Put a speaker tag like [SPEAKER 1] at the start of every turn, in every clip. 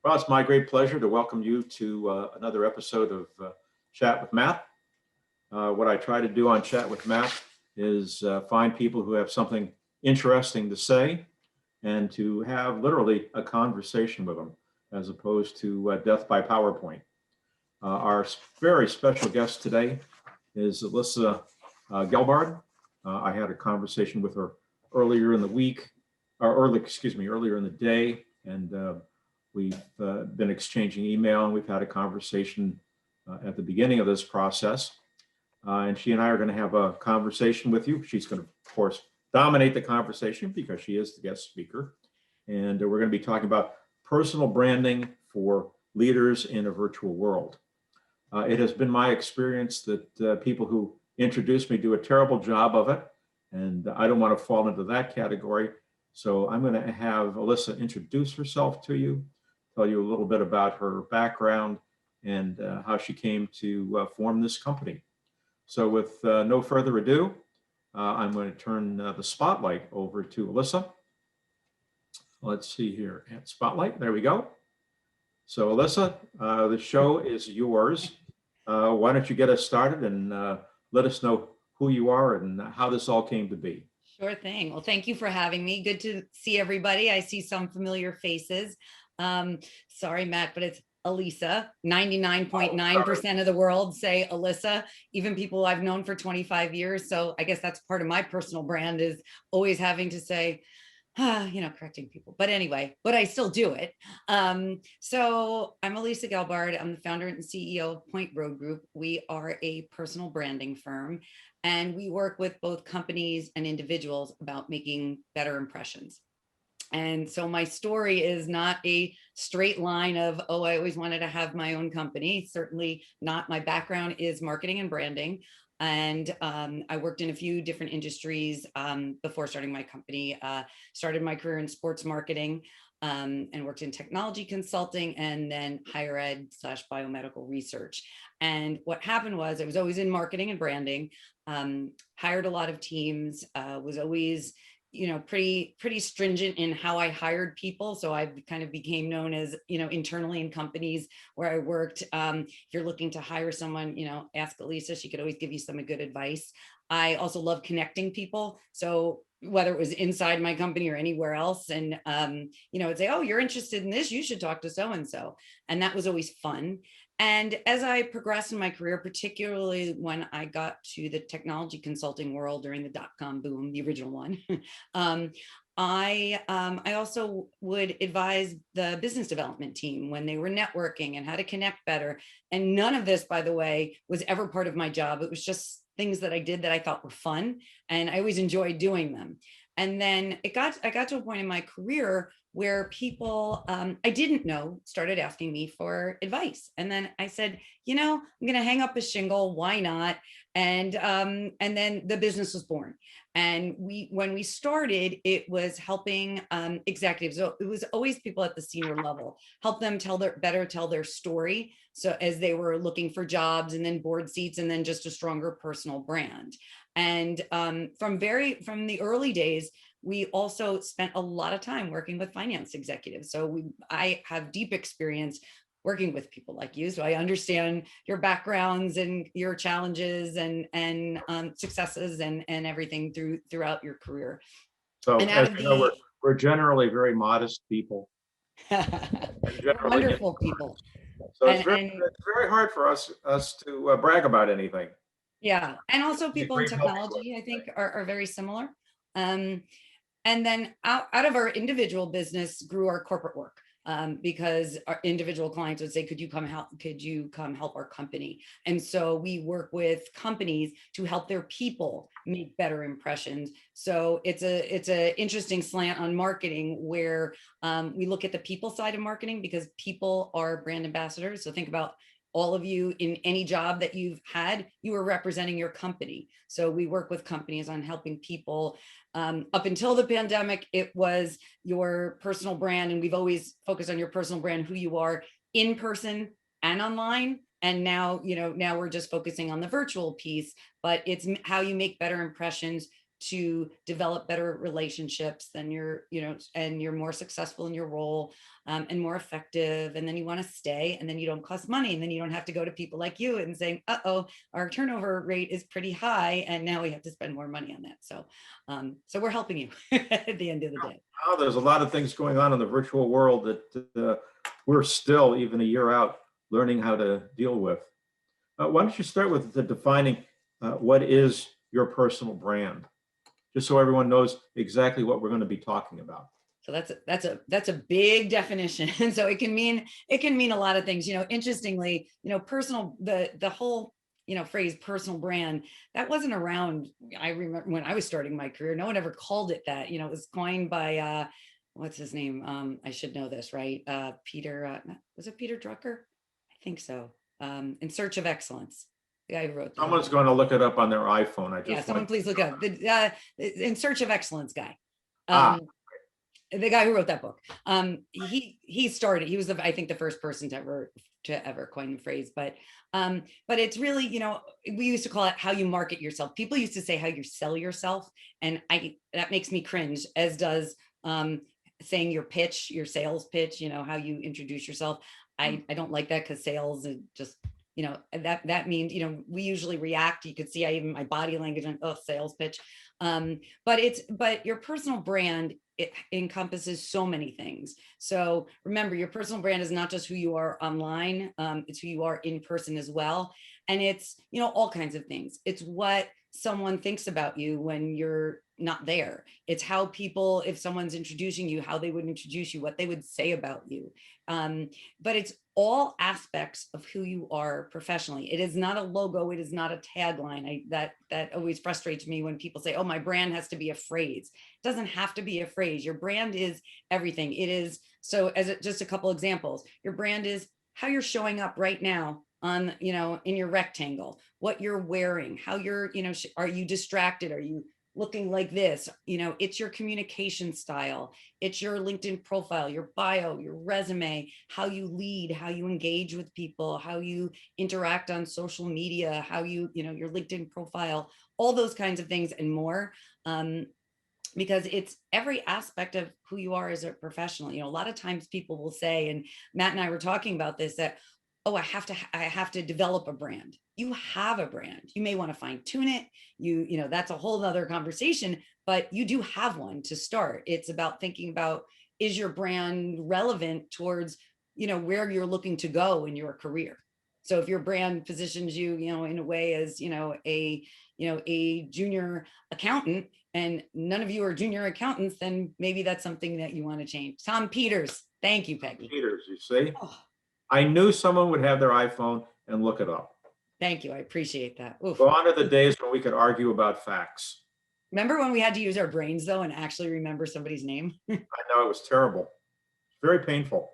[SPEAKER 1] Well, it's my great pleasure to welcome you to another episode of Chat with Matt. What I try to do on Chat with Matt is find people who have something interesting to say and to have literally a conversation with them as opposed to death by PowerPoint. Our very special guest today is Alyssa Gelbard. I had a conversation with her earlier in the week, earlier in the day, and we've been exchanging email, and we've had a conversation at the beginning of this process. And she and I are going to have a conversation with you. She's going to, of course, dominate the conversation because she is the guest speaker. And we're going to be talking about personal branding for leaders in a virtual world. It has been my experience that people who introduce me do a terrible job of it, and I don't want to fall into that category. So I'm going to have Alyssa introduce herself to you, tell you a little bit about her background and how she came to form this company. So with no further ado, I'm going to turn the spotlight over to Alyssa. Let's see here at Spotlight. There we go. So Alyssa, the show is yours. Why don't you get us started and let us know who you are and how this all came to be.
[SPEAKER 2] Sure thing. Well, thank you for having me. Good to see everybody. I see some familiar faces. Sorry, Matt, but it's Alyssa. 99.9% of the world say Alyssa, even people I've known for 25 years. So I guess that's part of my personal brand, is always having to say, correcting people. But anyway, but I still do it. So I'm Alyssa Gelbard. I'm the founder and CEO of Point Road Group. We are a personal branding firm, and we work with both companies and individuals about making better impressions. And so my story is not a straight line of, oh, I always wanted to have my own company. Certainly not. My background is marketing and branding. And I worked in a few different industries before starting my company. Started my career in sports marketing and worked in technology consulting and then higher ed / biomedical research. And what happened was I was always in marketing and branding, hired a lot of teams, was always pretty stringent in how I hired people. So I kind of became known as, internally in companies where I worked. If you're looking to hire someone, ask Alyssa, she could always give you some good advice. I also love connecting people. So whether it was inside my company or anywhere else, and, I'd say, oh, you're interested in this, you should talk to so-and-so. And that was always fun. And as I progressed in my career, particularly when I got to the technology consulting world during the dot-com boom, the original one, I also would advise the business development team when they were networking and how to connect better. And none of this, by the way, was ever part of my job. It was just things that I did that I thought were fun, and I always enjoyed doing them. And then I got to a point in my career where people I didn't know started asking me for advice. And then I said, I'm going to hang up a shingle. Why not? And then the business was born. And when we started, it was helping executives. So it was always people at the senior level, help them tell their story. So as they were looking for jobs and then board seats and then just a stronger personal brand. And from the early days, we also spent a lot of time working with finance executives. So I have deep experience working with people like you. So I understand your backgrounds and your challenges and successes and everything throughout your career.
[SPEAKER 1] So as you know, we're generally very modest people.
[SPEAKER 2] Wonderful people.
[SPEAKER 1] So it's very hard for us to brag about anything.
[SPEAKER 2] Yeah. And also people in technology, I think, are very similar. And then out of our individual business grew our corporate work, because our individual clients would say, could you come help our company? And so we work with companies to help their people make better impressions. So it's a interesting slant on marketing where we look at the people side of marketing, because people are brand ambassadors. So think about all of you in any job that you've had, you are representing your company. So we work with companies on helping people. Up until the pandemic, it was your personal brand. And we've always focused on your personal brand, who you are in person and online. And now, now we're just focusing on the virtual piece, but it's how you make better impressions to develop better relationships, then you're, and you're more successful in your role, and more effective. And then you want to stay, and then you don't cost money. And then you don't have to go to people like you and saying, uh-oh, our turnover rate is pretty high, and now we have to spend more money on that. So we're helping you at the end of the day.
[SPEAKER 1] Oh, there's a lot of things going on in the virtual world that we're still, even a year out, learning how to deal with. Why don't you start with the defining what is your personal brand, just so everyone knows exactly what we're going to be talking about.
[SPEAKER 2] So that's a big definition. And so it can mean a lot of things. Interestingly, the whole phrase personal brand, that wasn't around. I remember when I was starting my career, no one ever called it that. It was coined by what's his name? I should know this, right? Peter, was it Peter Drucker? I think so. In Search of Excellence. The guy who wrote that.
[SPEAKER 1] Someone's going to look it up on their iPhone.
[SPEAKER 2] Someone please look it up. The In Search of Excellence guy. The guy who wrote that book. He started. He was I think the first person to ever coin the phrase. But it's really, we used to call it how you market yourself. People used to say how you sell yourself, and that makes me cringe. As does saying your pitch, your sales pitch. How you introduce yourself. I don't like that, because sales is just, that means, we usually react. You could see even my body language on, sales pitch. But your personal brand, it encompasses so many things. So remember, your personal brand is not just who you are online, it's who you are in person as well. And it's, all kinds of things. It's what someone thinks about you when you're not there. It's how people, if someone's introducing you, how they would introduce you, what they would say about you. But it's all aspects of who you are professionally. It is not a logo. It is not a tagline. That always frustrates me when people say, oh, my brand has to be a phrase. It doesn't have to be a phrase. Your brand is everything. It is. So just a couple examples, your brand is how you're showing up right now on, in your rectangle, what you're wearing, how you're, are you distracted? Are you looking like this? It's your communication style. It's your LinkedIn profile, your bio, your resume, how you lead, how you engage with people, how you interact on social media, how you, your LinkedIn profile, all those kinds of things and more. Because it's every aspect of who you are as a professional. A lot of times people will say, and Matt and I were talking about this, that, oh, I have to develop a brand. You have a brand. You may want to fine tune it. That's a whole other conversation, but you do have one to start. It's about thinking about, is your brand relevant towards, where you're looking to go in your career? So if your brand positions you, in a way as, a junior accountant, and none of you are junior accountants, then maybe that's something that you want to change. Tom Peters. Thank you, Peggy.
[SPEAKER 1] Peters, you see?
[SPEAKER 2] Oh.
[SPEAKER 1] I knew someone would have their iPhone and look it up.
[SPEAKER 2] Thank you. I appreciate that. Oof.
[SPEAKER 1] Go on to the days when we could argue about facts.
[SPEAKER 2] Remember when we had to use our brains, though, and actually remember somebody's name?
[SPEAKER 1] I know, it was terrible. Very painful.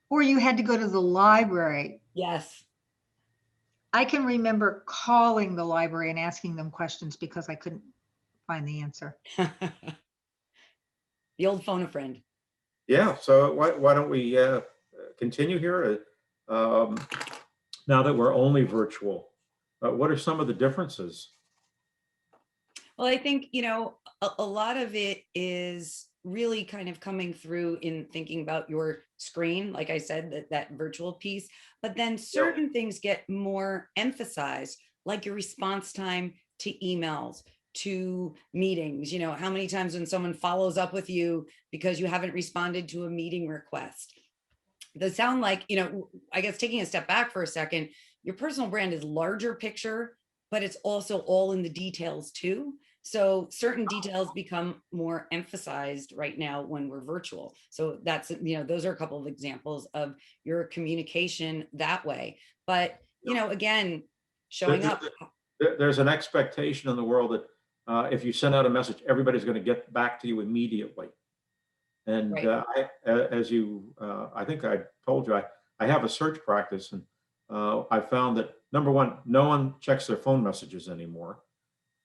[SPEAKER 3] Or you had to go to the library.
[SPEAKER 2] Yes.
[SPEAKER 3] I can remember calling the library and asking them questions because I couldn't find the answer.
[SPEAKER 2] The old phone a friend.
[SPEAKER 1] Yeah. So why don't we continue here? Now that we're only virtual, what are some of the differences?
[SPEAKER 2] Well, I think, a lot of it is really kind of coming through in thinking about your screen, like I said, that virtual piece, but then certain things get more emphasized, like your response time to emails, to meetings. How many times when someone follows up with you because you haven't responded to a meeting request? They sound like, I guess taking a step back for a second, your personal brand is larger picture, but it's also all in the details too. So certain details become more emphasized right now when we're virtual. So that's, those are a couple of examples of your communication that way. But, again, showing up.
[SPEAKER 1] There's an expectation in the world that if you send out a message, everybody's going to get back to you immediately. And right. I think I told you, I have a search practice, and I found that, number one, no one checks their phone messages anymore.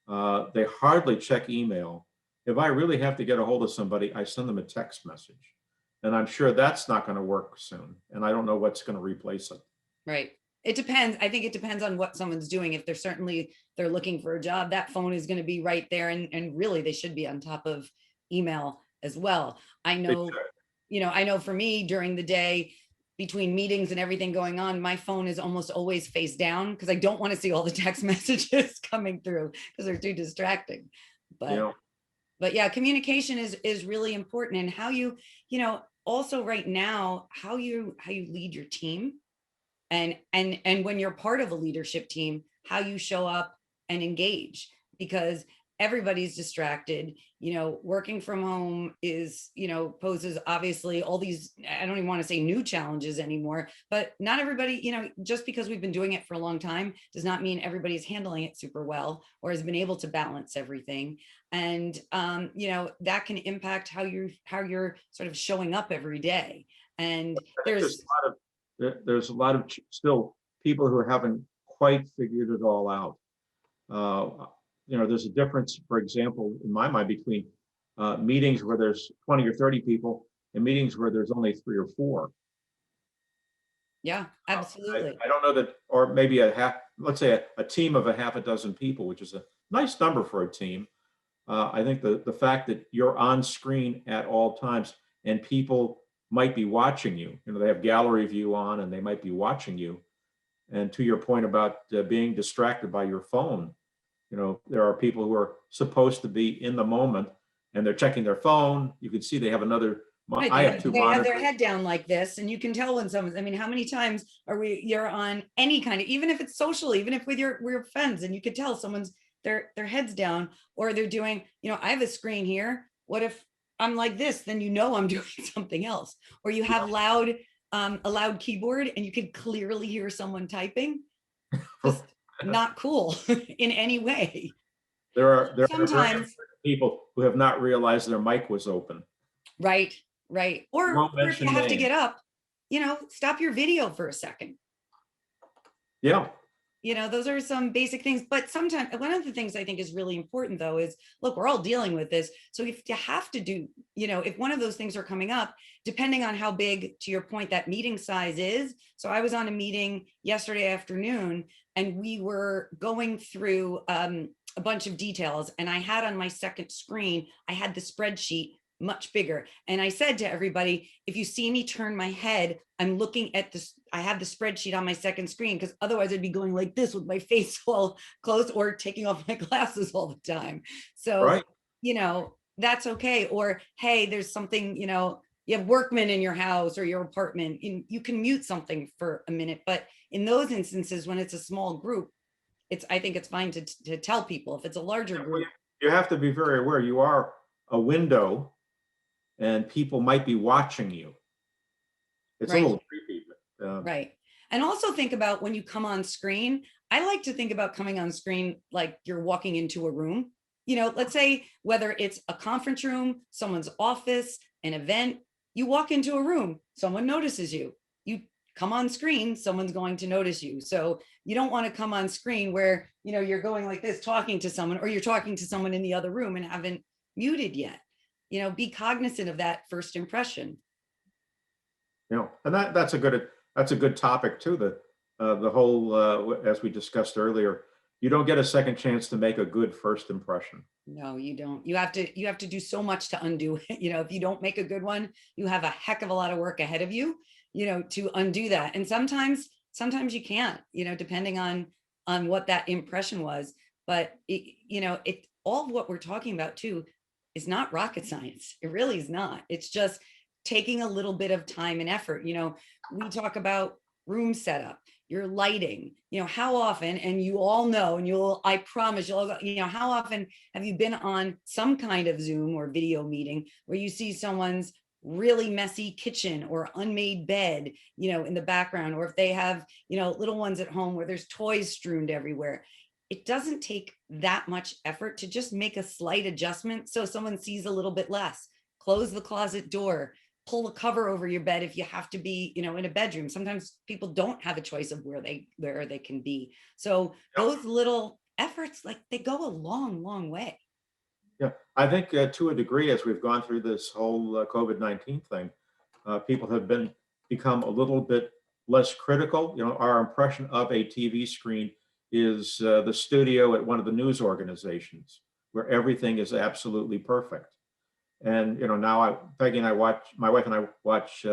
[SPEAKER 1] They hardly check email. If I really have to get a hold of somebody, I send them a text message. And I'm sure that's not going to work soon. And I don't know what's going to replace it.
[SPEAKER 2] Right. It depends. I think it depends on what someone's doing. If they're looking for a job, that phone is going to be right there. And really they should be on top of email as well. I know, I know for me during the day, between meetings and everything going on, my phone is almost always face down because I don't want to see all the text messages coming through because they're too distracting.
[SPEAKER 1] Yeah.
[SPEAKER 2] But yeah, communication is really important, and how also right now, how you lead your team, and when you're part of a leadership team, how you show up and engage, because everybody's distracted. Working from home poses obviously all these, I don't even want to say new challenges anymore, but not everybody, just because we've been doing it for a long time does not mean everybody's handling it super well or has been able to balance everything. And that can impact how you're sort of showing up every day. And there's
[SPEAKER 1] a lot of still people who haven't quite figured it all out. There's a difference, for example, in my mind, between meetings where there's 20 or 30 people and meetings where there's only 3 or 4.
[SPEAKER 2] Yeah, absolutely.
[SPEAKER 1] I don't know that, or maybe let's say a team of a half a dozen people, which is a nice number for a team. I think the fact that you're on screen at all times and people might be watching you, they have gallery view on and they might be watching you. And to your point about being distracted by your phone, there are people who are supposed to be in the moment and they're checking their phone. You can see they have another.
[SPEAKER 2] Right,
[SPEAKER 1] I have 2
[SPEAKER 2] they have
[SPEAKER 1] monitors.
[SPEAKER 2] their head down like this, and you can tell when someone's, how many times you're on any kind of, even if it's social, even if with your friends, and you could tell someone's their heads down, or they're doing, I have a screen here. What if I'm like this? Then I'm doing something else. Or you have a loud keyboard and you can clearly hear someone typing. Just not cool in any way.
[SPEAKER 1] There are
[SPEAKER 2] sometimes
[SPEAKER 1] people who have not realized their mic was open.
[SPEAKER 2] Right. Or if you have to get up, stop your video for a second.
[SPEAKER 1] Yeah.
[SPEAKER 2] Those are some basic things. But sometimes one of the things I think is really important, though, is, look, we're all dealing with this. So if you have to do, if one of those things are coming up, depending on how big, to your point, that meeting size is. So I was on a meeting yesterday afternoon and we were going through a bunch of details, and I had on my second screen, I had the spreadsheet much bigger. And I said to everybody, if you see me turn my head, I'm looking at this, I have the spreadsheet on my second screen, because otherwise I'd be going like this with my face all closed or taking off my glasses all the time. So,
[SPEAKER 1] right.
[SPEAKER 2] That's okay. Or, hey, there's something, you have workmen in your house or your apartment, you can mute something for a minute. But in those instances, when it's a small group, I think it's fine to tell people. If it's a larger group,
[SPEAKER 1] you have to be very aware. You are a window and people might be watching you. It's
[SPEAKER 2] right.
[SPEAKER 1] a little creepy. But,
[SPEAKER 2] right. And also think about when you come on screen. I like to think about coming on screen like you're walking into a room. Let's say whether it's a conference room, someone's office, an event, you walk into a room, someone notices you. You come on screen, someone's going to notice you. So you don't want to come on screen where, you're going like this, talking to someone, or you're talking to someone in the other room and haven't muted yet. Be cognizant of that first impression.
[SPEAKER 1] And that's a good topic too. The whole, as we discussed earlier, you don't get a second chance to make a good first impression.
[SPEAKER 2] No, you don't. You have to do so much to undo it. If you don't make a good one, you have a heck of a lot of work ahead of you, to undo that. And sometimes you can't, depending on what that impression was. But all of what we're talking about too is not rocket science. It really is not. It's just taking a little bit of time and effort. We talk about room setup, your lighting, how often, and you all know, and I promise you'll, how often have you been on some kind of Zoom or video meeting where you see someone's really messy kitchen or unmade bed, in the background, or if they have, little ones at home where there's toys strewn everywhere. It doesn't take that much effort to just make a slight adjustment so someone sees a little bit less. Close the closet door, pull the cover over your bed if you have to be, in a bedroom. Sometimes people don't have a choice of where they can be. So those little efforts, they go a long, long way.
[SPEAKER 1] Yeah, I think to a degree, as we've gone through this whole COVID-19 thing, people have become a little bit less critical. You know, our impression of a TV screen is the studio at one of the news organizations where everything is absolutely perfect. And, you know, now Peggy and I watch, my wife and I watch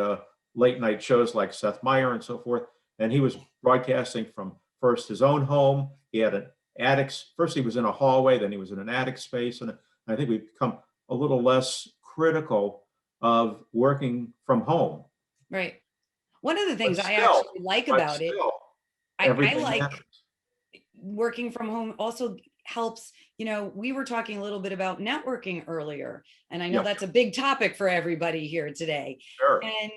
[SPEAKER 1] late night shows like Seth Meyer and so forth. And he was broadcasting from first his own home. He had an attic. First he was in a hallway, then he was in an attic space. And I think we've become a little less critical of working from home.
[SPEAKER 2] Right. One of the things
[SPEAKER 1] But
[SPEAKER 2] I
[SPEAKER 1] still,
[SPEAKER 2] actually like
[SPEAKER 1] but
[SPEAKER 2] about it,
[SPEAKER 1] still,
[SPEAKER 2] I
[SPEAKER 1] everything
[SPEAKER 2] like
[SPEAKER 1] matters.
[SPEAKER 2] working from home also helps, you know, we were talking a little bit about networking earlier, and I know
[SPEAKER 1] Yeah,
[SPEAKER 2] that's a big topic for everybody here today.
[SPEAKER 1] sure.
[SPEAKER 2] And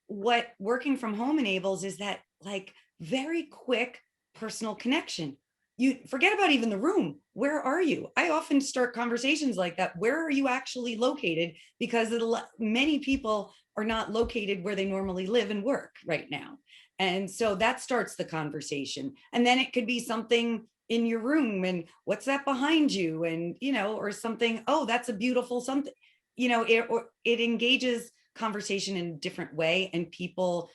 [SPEAKER 2] what working from home enables is that like very quick personal connection. You forget about even the room. Where are you? I often start conversations like that. Where are you actually located? Because many people are not located where they normally live and work right now. And so that starts the conversation. And then it could be something in your room and what's that behind you? And, you know, or something, oh, that's a beautiful something, you know, it engages conversation in a different way, and people,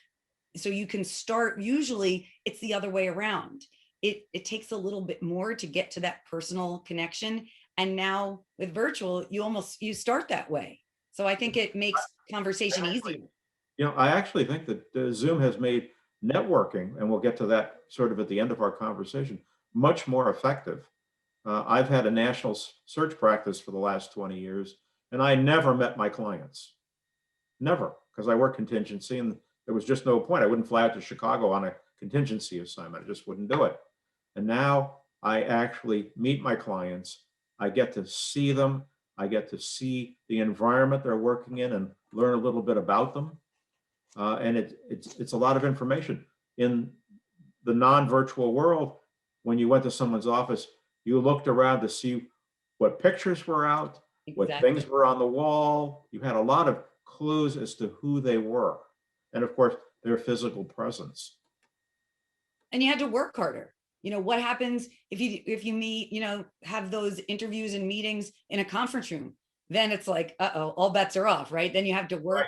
[SPEAKER 2] so you can start, usually it's the other way around. It takes a little bit more to get to that personal connection. And now with virtual, you start that way. So I think it makes conversation easier.
[SPEAKER 1] You know, I actually think that Zoom has made networking, and we'll get to that sort of at the end of our conversation, much more effective. I've had a national search practice for the last 20 years, and I never met my clients. Never, because I work contingency and there was just no point. I wouldn't fly out to Chicago on a contingency assignment. I just wouldn't do it. And now I actually meet my clients. I get to see them. I get to see the environment they're working in and learn a little bit about them. And it's a lot of information. In the non-virtual world, when you went to someone's office, you looked around to see what pictures were out, what
[SPEAKER 2] Exactly.
[SPEAKER 1] things were on the wall. You had a lot of clues as to who they were. And of course, their physical presence.
[SPEAKER 2] And you had to work harder. You know, what happens if you meet, you know, have those interviews and meetings in a conference room? Then it's like, uh-oh, all bets are off, right? Then you have to work,
[SPEAKER 1] Right.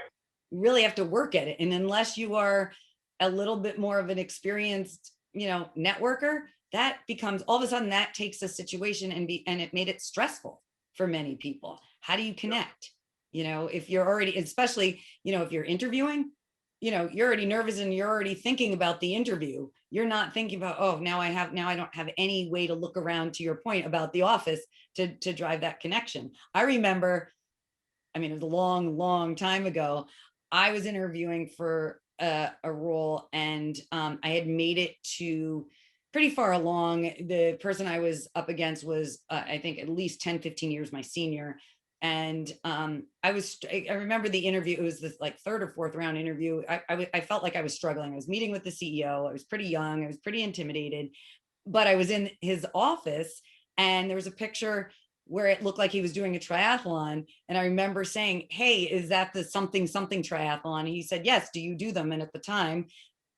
[SPEAKER 2] really have to work at it. And unless you are a little bit more of an experienced, you know, networker, that becomes, all of a sudden that takes a situation and it made it stressful for many people. How do you connect? You know, if you're already, especially, you know, if you're interviewing, you know, you're already nervous and you're already thinking about the interview. You're not thinking about, oh, now I don't have any way to look around, to your point about the office, to drive that connection. I remember, I mean, it was a long, long time ago. I was interviewing for a role, and I had made it to pretty far along. The person I was up against was, I think, at least 10, 15 years my senior. And I remember the interview, it was this like third or fourth round interview. I felt like I was struggling. I was meeting with the CEO. I was pretty young. I was pretty intimidated, but I was in his office, and there was a picture where it looked like he was doing a triathlon. And I remember saying, hey, is that the something triathlon? And he said, yes, do you do them? And at the time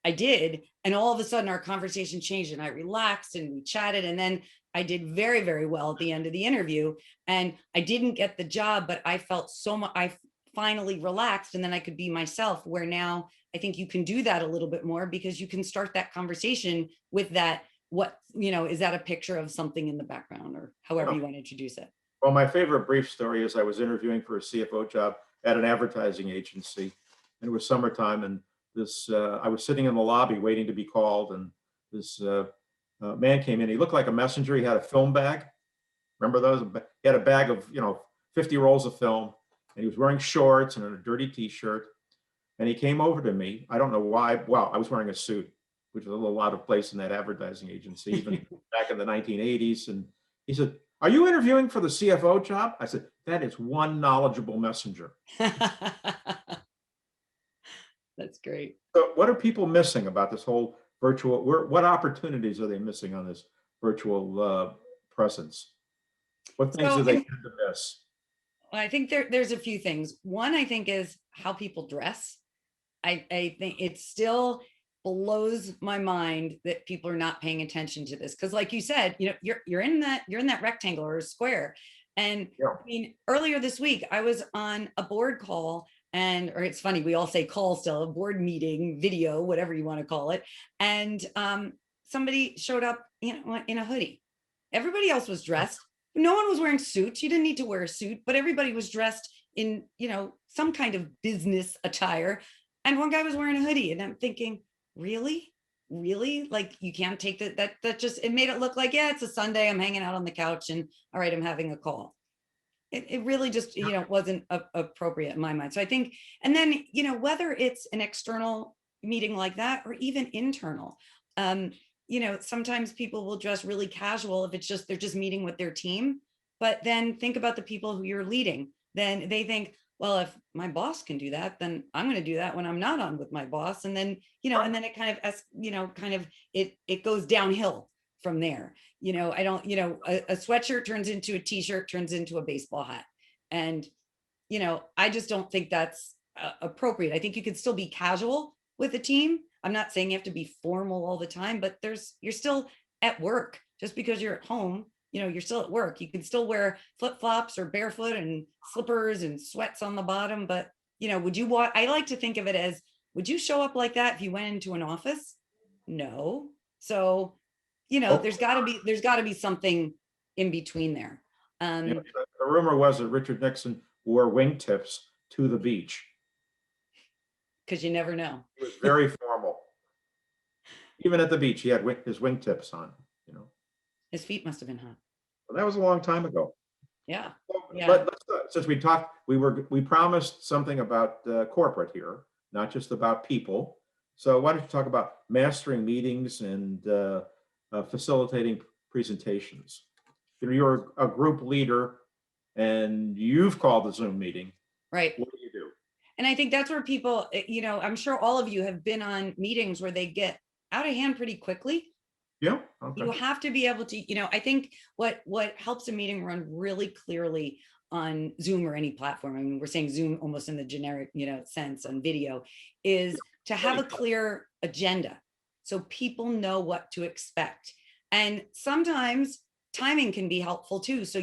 [SPEAKER 2] I did. And all of a sudden our conversation changed, and I relaxed and we chatted. And then I did very, very well at the end of the interview. And I didn't get the job, but I felt so much, I finally relaxed, and then I could be myself, where now I think you can do that a little bit more, because you can start that conversation with that. What, you know, is that a picture of something in the background, or however you want to introduce it?
[SPEAKER 1] Well, my favorite brief story is I was interviewing for a CFO job at an advertising agency, and it was summertime, and I was sitting in the lobby waiting to be called, and this man came in. He looked like a messenger. He had a film bag. Remember those? He had a bag of, 50 rolls of film, and he was wearing shorts and a dirty t-shirt. And he came over to me. I don't know why. Well, I was wearing a suit, which was a little out of place in that advertising agency, even back in the 1980s. And he said, "Are you interviewing for the CFO job?" I said, "That is one knowledgeable messenger."
[SPEAKER 2] That's great.
[SPEAKER 1] So what are people missing about this whole virtual? What opportunities are they missing on this virtual presence? What things
[SPEAKER 2] So
[SPEAKER 1] do they tend to miss?
[SPEAKER 2] I think there's a few things. One, I think, is how people dress. I think it still blows my mind that people are not paying attention to this. Because like you said, you know, you're in that rectangle or a square. And
[SPEAKER 1] Yeah.
[SPEAKER 2] I mean, earlier this week, I was on a board call, and, or it's funny, we all say call still, a board meeting, video, whatever you want to call it. And somebody showed up, in a hoodie. Everybody else was dressed. No one was wearing suits. You didn't need to wear a suit, but everybody was dressed in, some kind of business attire. And one guy was wearing a hoodie, and I'm thinking, really? Like, you can't take that just, it made it look like, yeah, it's a Sunday, I'm hanging out on the couch, and all right, I'm having a call. It really just, wasn't appropriate in my mind. So I think, and then, whether it's an external meeting like that or even internal, sometimes people will dress really casual if it's just, they're just meeting with their team. But then think about the people who you're leading. Then they think, well, if my boss can do that, then I'm going to do that when I'm not on with my boss. And then, and then it it goes downhill from there. I don't, a sweatshirt turns into a t-shirt, turns into a baseball hat. And, I just don't think that's appropriate. I think you could still be casual with a team. I'm not saying you have to be formal all the time, but you're still at work. Just because you're at home, you're still at work. You can still wear flip-flops or barefoot and slippers and sweats on the bottom. But, I like to think of it as, would you show up like that if you went into an office? No. So, there's gotta be something in between there.
[SPEAKER 1] The rumor was that Richard Nixon wore wingtips to the beach.
[SPEAKER 2] Because you never know.
[SPEAKER 1] He was very formal. Even at the beach, he had his wingtips on,
[SPEAKER 2] His feet must have been hot.
[SPEAKER 1] Well, that was a long time ago.
[SPEAKER 2] Yeah.
[SPEAKER 1] But since we talked, we promised something about corporate here, not just about people. So why don't you talk about mastering meetings and facilitating presentations? You're a group leader and you've called the Zoom meeting.
[SPEAKER 2] Right.
[SPEAKER 1] What do you do?
[SPEAKER 2] And I think that's where people, I'm sure all of you have been on meetings where they get out of hand pretty quickly.
[SPEAKER 1] Yeah. Okay.
[SPEAKER 2] You have to be able to, I think what helps a meeting run really clearly on Zoom or any platform, I mean, we're saying Zoom almost in the generic, sense on video, is to have a clear agenda so people know what to expect. And sometimes timing can be helpful too. So,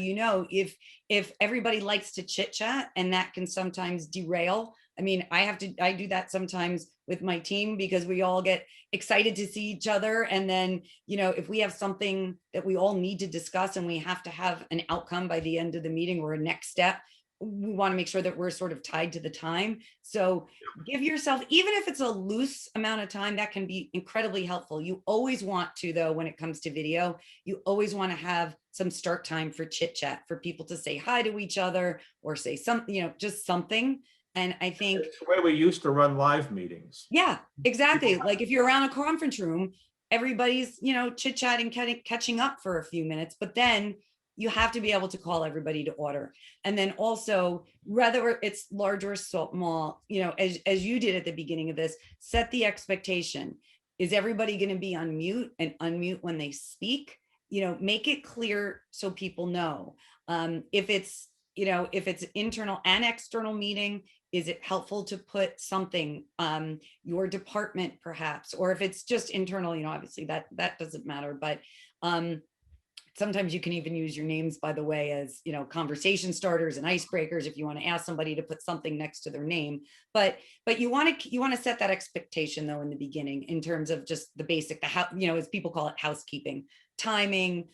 [SPEAKER 2] if everybody likes to chit chat, and that can sometimes derail. I mean, I do that sometimes with my team because we all get excited to see each other. And then, if we have something that we all need to discuss and we have to have an outcome by the end of the meeting or a next step, we want to make sure that we're sort of tied to the time. So give yourself, even if it's a loose amount of time, that can be incredibly helpful. You always want to, though, when it comes to video, you always want to have some start time for chit chat, for people to say hi to each other or say something, just something. And I think
[SPEAKER 1] it's the way we used to run live meetings.
[SPEAKER 2] Yeah, exactly. Like if you're around a conference room, everybody's, chit chatting, catching up for a few minutes, but then you have to be able to call everybody to order. And then also, whether it's large or small, as you did at the beginning of this, set the expectation. Is everybody going to be on mute and unmute when they speak? Make it clear so people know. If it's internal and external meeting, is it helpful to put something, your department perhaps, or if it's just internal, obviously that doesn't matter, but sometimes you can even use your names, by the way, as, conversation starters and icebreakers if you want to ask somebody to put something next to their name. But you want to set that expectation, though, in the beginning, in terms of just the basic, as people call it, housekeeping, timing,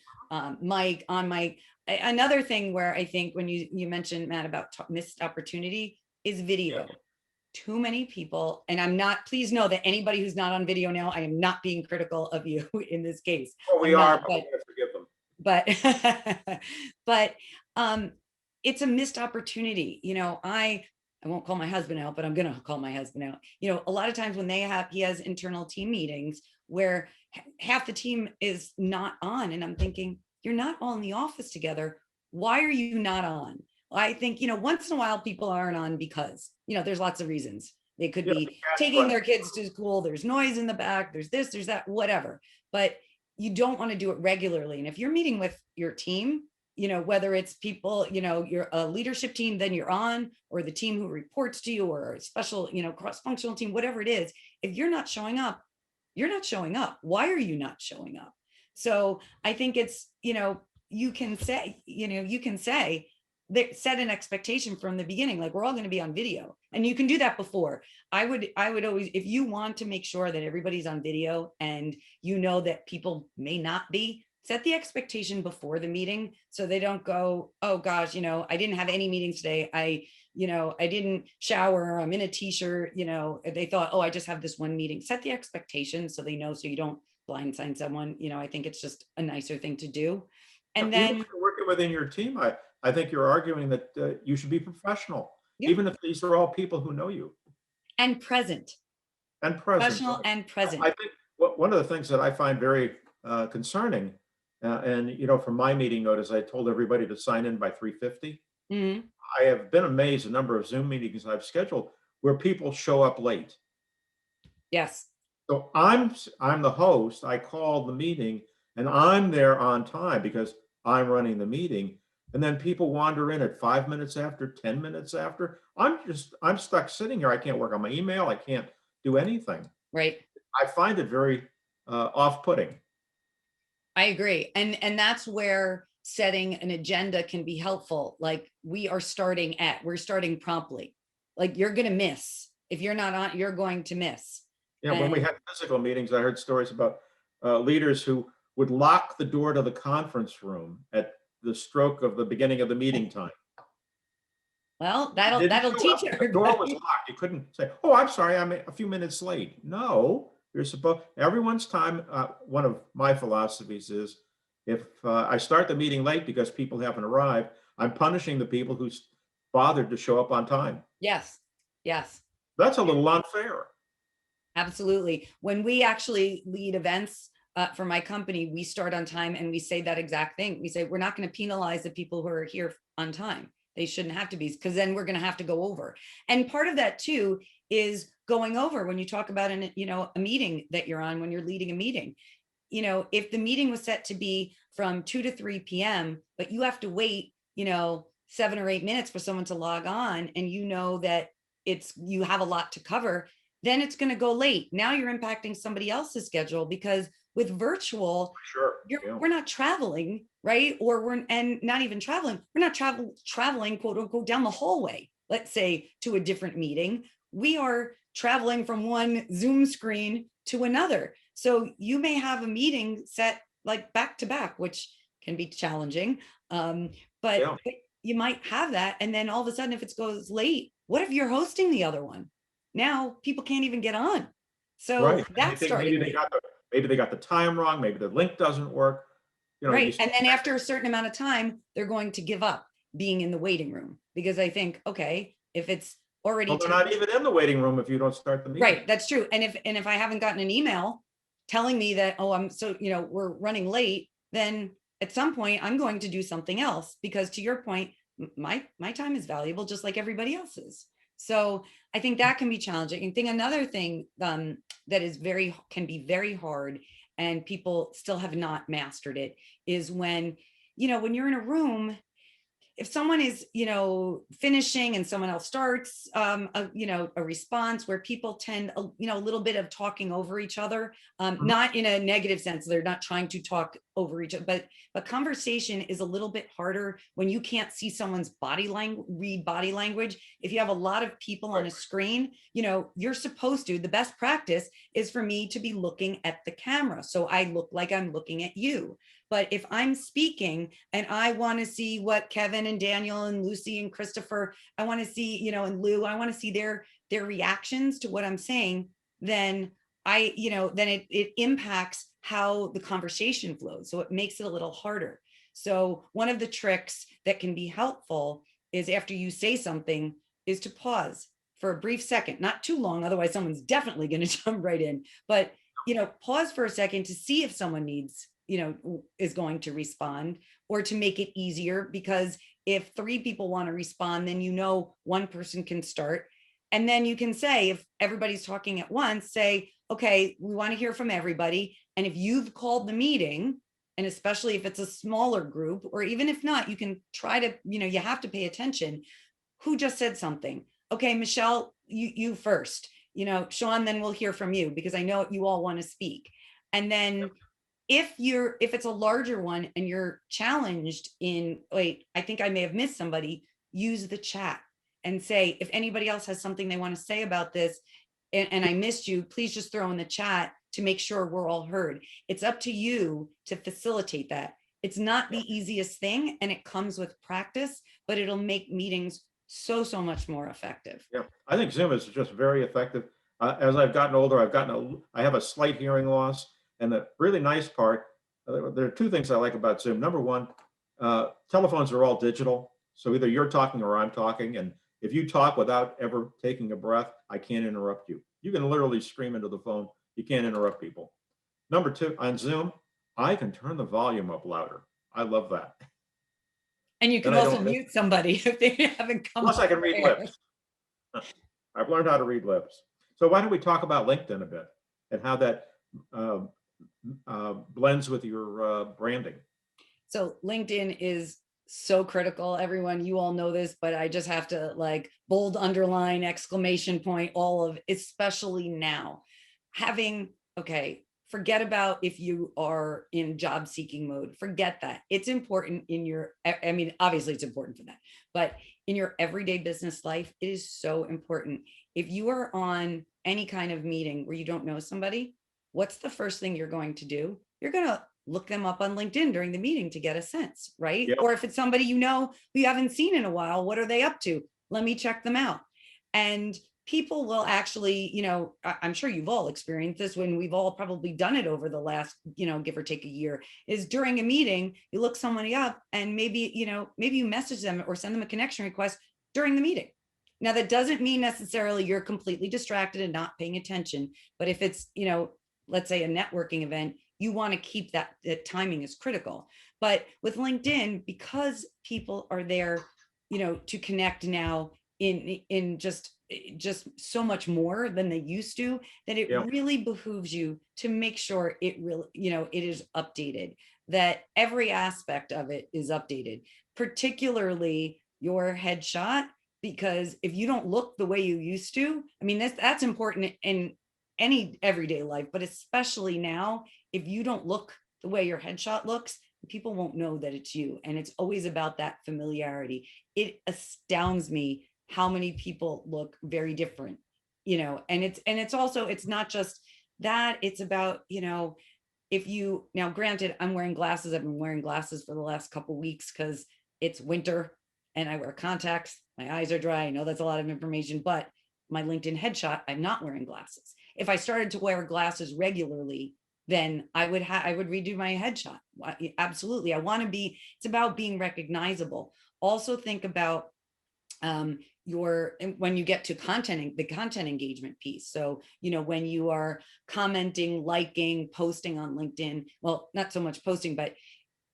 [SPEAKER 2] mic, on mic. Another thing where I think when you mentioned, Matt, about missed opportunity is video. Yeah. Too many people, and please know that anybody who's not on video now, I am not being critical of you in this case.
[SPEAKER 1] Well, we are, but forgive them.
[SPEAKER 2] But it's a missed opportunity. I won't call my husband out, but I'm going to call my husband out. A lot of times when he has internal team meetings where half the team is not on, and I'm thinking, you're not all in the office together. Why are you not on? I think, once in a while people aren't on because, there's lots of reasons. They could be taking their kids to school. There's noise in the back. There's this, there's that, whatever. But you don't want to do it regularly. And if you're meeting with your team, whether it's people, you're a leadership team, then you're on, or the team who reports to you, or a special, cross-functional team, whatever it is, if you're not showing up, you're not showing up. Why are you not showing up? So I think it's, you can say, set an expectation from the beginning, like we're all going to be on video, and you can do that before. I would always, if you want to make sure that everybody's on video and you know that people may not be, set the expectation before the meeting so they don't go, oh gosh, I didn't have any meetings today. I didn't shower, I'm in a t-shirt, they thought, oh, I just have this one meeting. Set the expectation so they know, so you don't blindside someone. I think it's just a nicer thing to do. And
[SPEAKER 1] Even
[SPEAKER 2] then
[SPEAKER 1] if you're working within your team, I think you're arguing that you should be professional,
[SPEAKER 2] yeah,
[SPEAKER 1] even if these are all people who know you
[SPEAKER 2] and present,
[SPEAKER 1] and present.
[SPEAKER 2] professional and present.
[SPEAKER 1] I think one of the things that I find very concerning, and from my meeting notice, I told everybody to sign in by 3:50.
[SPEAKER 2] Mhm.
[SPEAKER 1] I have been amazed the number of Zoom meetings I've scheduled where people show up late.
[SPEAKER 2] Yes.
[SPEAKER 1] So I'm the host. I called the meeting and I'm there on time because I'm running the meeting. And then people wander in at 5 minutes after, 10 minutes after. I'm stuck sitting here. I can't work on my email. I can't do anything.
[SPEAKER 2] Right.
[SPEAKER 1] I find it very off-putting.
[SPEAKER 2] I agree. And that's where setting an agenda can be helpful. Like we're starting promptly. Like you're going to miss. If you're not on, you're going to miss.
[SPEAKER 1] Yeah, when we had physical meetings, I heard stories about leaders who would lock the door to the conference room at the stroke of the beginning of the meeting time.
[SPEAKER 2] Well, that'll teach
[SPEAKER 1] everybody. The door was locked. You couldn't say, "Oh, I'm sorry, I'm a few minutes late." No, you're supposed. Everyone's time. One of my philosophies is, if I start the meeting late because people haven't arrived, I'm punishing the people who bothered to show up on time.
[SPEAKER 2] Yes. Yes.
[SPEAKER 1] That's a little unfair.
[SPEAKER 2] Absolutely. When we actually lead events for my company, we start on time and we say that exact thing. We say, we're not going to penalize the people who are here on time. They shouldn't have to be, because then we're going to have to go over. And part of that too is going over when you talk about a meeting that you're on, when you're leading a meeting. If the meeting was set to be from 2 to 3 p.m., but you have to wait, 7 or 8 minutes for someone to log on, and that you have a lot to cover, then it's going to go late. Now you're impacting somebody else's schedule, because with virtual,
[SPEAKER 1] Sure,
[SPEAKER 2] we're not traveling, right? Or we're not even traveling. We're not traveling, quote unquote, down the hallway, let's say, to a different meeting. We are traveling from one Zoom screen to another. So you may have a meeting set like back to back, which can be challenging. But you might have that. And then all of a sudden, if it goes late, what if you're hosting the other one? Now people can't even get on. So
[SPEAKER 1] right.
[SPEAKER 2] that's starting.
[SPEAKER 1] Maybe they got the time wrong. Maybe the link doesn't work.
[SPEAKER 2] Right. And then after a certain amount of time, they're going to give up being in the waiting room, because I think, okay, if it's already,
[SPEAKER 1] they're not even in the waiting room if you don't start the meeting.
[SPEAKER 2] Right. That's true. And if I haven't gotten an email telling me that, oh, we're running late, then at some point I'm going to do something else, because to your point, my time is valuable just like everybody else's. So I think that can be challenging. And another thing that can be very hard, and people still have not mastered it, is when you're in a room, if someone is, finishing and someone else starts, a response, where people tend, a little bit of talking over each other, not in a negative sense. They're not trying to talk over each other, but conversation is a little bit harder when you can't see someone's read body language. If you have a lot of people on a screen, you're supposed to, the best practice is for me to be looking at the camera, so I look like I'm looking at you. But if I'm speaking and I want to see what Kevin and Daniel and Lucy and Christopher, I want to see, and Lou, I want to see their reactions to what I'm saying, then it impacts how the conversation flows. So it makes it a little harder. So one of the tricks that can be helpful is, after you say something, is to pause for a brief second, not too long, otherwise someone's definitely going to jump right in. But, pause for a second to see if someone is going to respond, or to make it easier, because if 3 people want to respond, then one person can start. And then you can say, if everybody's talking at once, say, okay, we want to hear from everybody. And if you've called the meeting, and especially if it's a smaller group, or even if not, you can try to, you have to pay attention. Who just said something? Okay, Michelle, you first. Sean, then we'll hear from you, because I know you all want to speak. And then if it's a larger one and you're challenged in, wait, I think I may have missed somebody, use the chat and say, if anybody else has something they want to say about this, and I missed you, please just throw in the chat to make sure we're all heard. It's up to you to facilitate that. It's not the easiest thing, and it comes with practice, but it'll make meetings so much more effective.
[SPEAKER 1] Yeah, I think Zoom is just very effective. As I've gotten older, I have a slight hearing loss. And the really nice part, there are two things I like about Zoom. Number one, telephones are all digital. So either you're talking or I'm talking. And if you talk without ever taking a breath, I can't interrupt you. You can literally scream into the phone. You can't interrupt people. Number two, on Zoom, I can turn the volume up louder. I love that.
[SPEAKER 2] And you can
[SPEAKER 1] Then I
[SPEAKER 2] also
[SPEAKER 1] don't-
[SPEAKER 2] mute somebody if they haven't come.
[SPEAKER 1] Plus I can read
[SPEAKER 2] prepared.
[SPEAKER 1] lips. I've learned how to read lips. So why don't we talk about LinkedIn a bit and how that blends with your branding?
[SPEAKER 2] So LinkedIn is so critical. Everyone, you all know this, but I just have to like bold, underline, exclamation point, all of, especially now. Okay, forget about if you are in job seeking mode, forget that. It's important in your, I mean, obviously it's important for that, but in your everyday business life, it is so important. If you are on any kind of meeting where you don't know somebody, what's the first thing you're going to do? You're going to look them up on LinkedIn during the meeting to get a sense, right?
[SPEAKER 1] Yep.
[SPEAKER 2] Or if it's somebody you know who you haven't seen in a while, what are they up to? Let me check them out. And people will actually, I'm sure you've all experienced this when we've all probably done it over the last, give or take a year, is during a meeting, you look somebody up and maybe you message them or send them a connection request during the meeting. Now, that doesn't mean necessarily you're completely distracted and not paying attention, but if it's, let's say a networking event, you want to keep that timing is critical. But with LinkedIn, because people are there, to connect now in just so much more than they used to, that it really behooves you to make sure it really, it is updated, that every aspect of it is updated, particularly your headshot, because if you don't look the way you used to, I mean, that's important in any everyday life, but especially now, if you don't look the way your headshot looks, people won't know that it's you. And it's always about that familiarity. It astounds me how many people look very different, and it's also, it's not just that, it's about, if you, now granted, I'm wearing glasses. I've been wearing glasses for the last couple of weeks because it's winter and I wear contacts. My eyes are dry. I know that's a lot of information, but my LinkedIn headshot, I'm not wearing glasses. If I started to wear glasses regularly, then I would redo my headshot. Absolutely. It's about being recognizable. Also think about when you get to the content engagement piece. So, when you are commenting, liking, posting on LinkedIn, well, not so much posting, but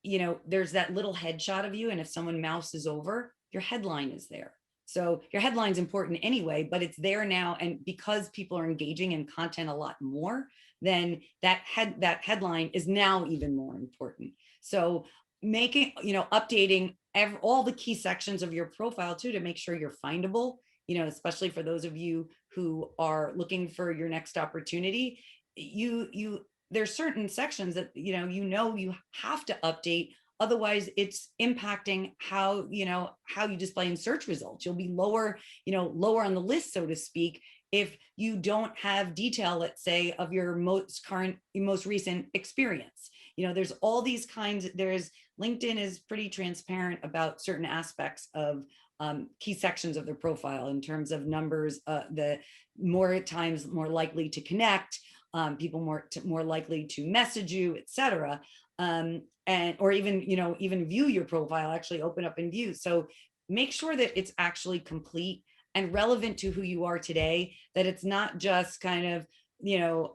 [SPEAKER 2] there's that little headshot of you. And if someone mouses over, your headline is there. So your headline's important anyway, but it's there now. And because people are engaging in content a lot more, then that headline is now even more important. So updating all the key sections of your profile too, to make sure you're findable, especially for those of you who are looking for your next opportunity. There's certain sections that, you have to update. Otherwise, it's impacting how you display in search results. You'll be lower on the list, so to speak, if you don't have detail, let's say, of your most recent experience. There's all these kinds. LinkedIn is pretty transparent about certain aspects of key sections of their profile in terms of numbers, the more times more likely to connect, people more likely to message you, etc. Or even view your profile, actually open up and view. So make sure that it's actually complete and relevant to who you are today, that it's not just kind of,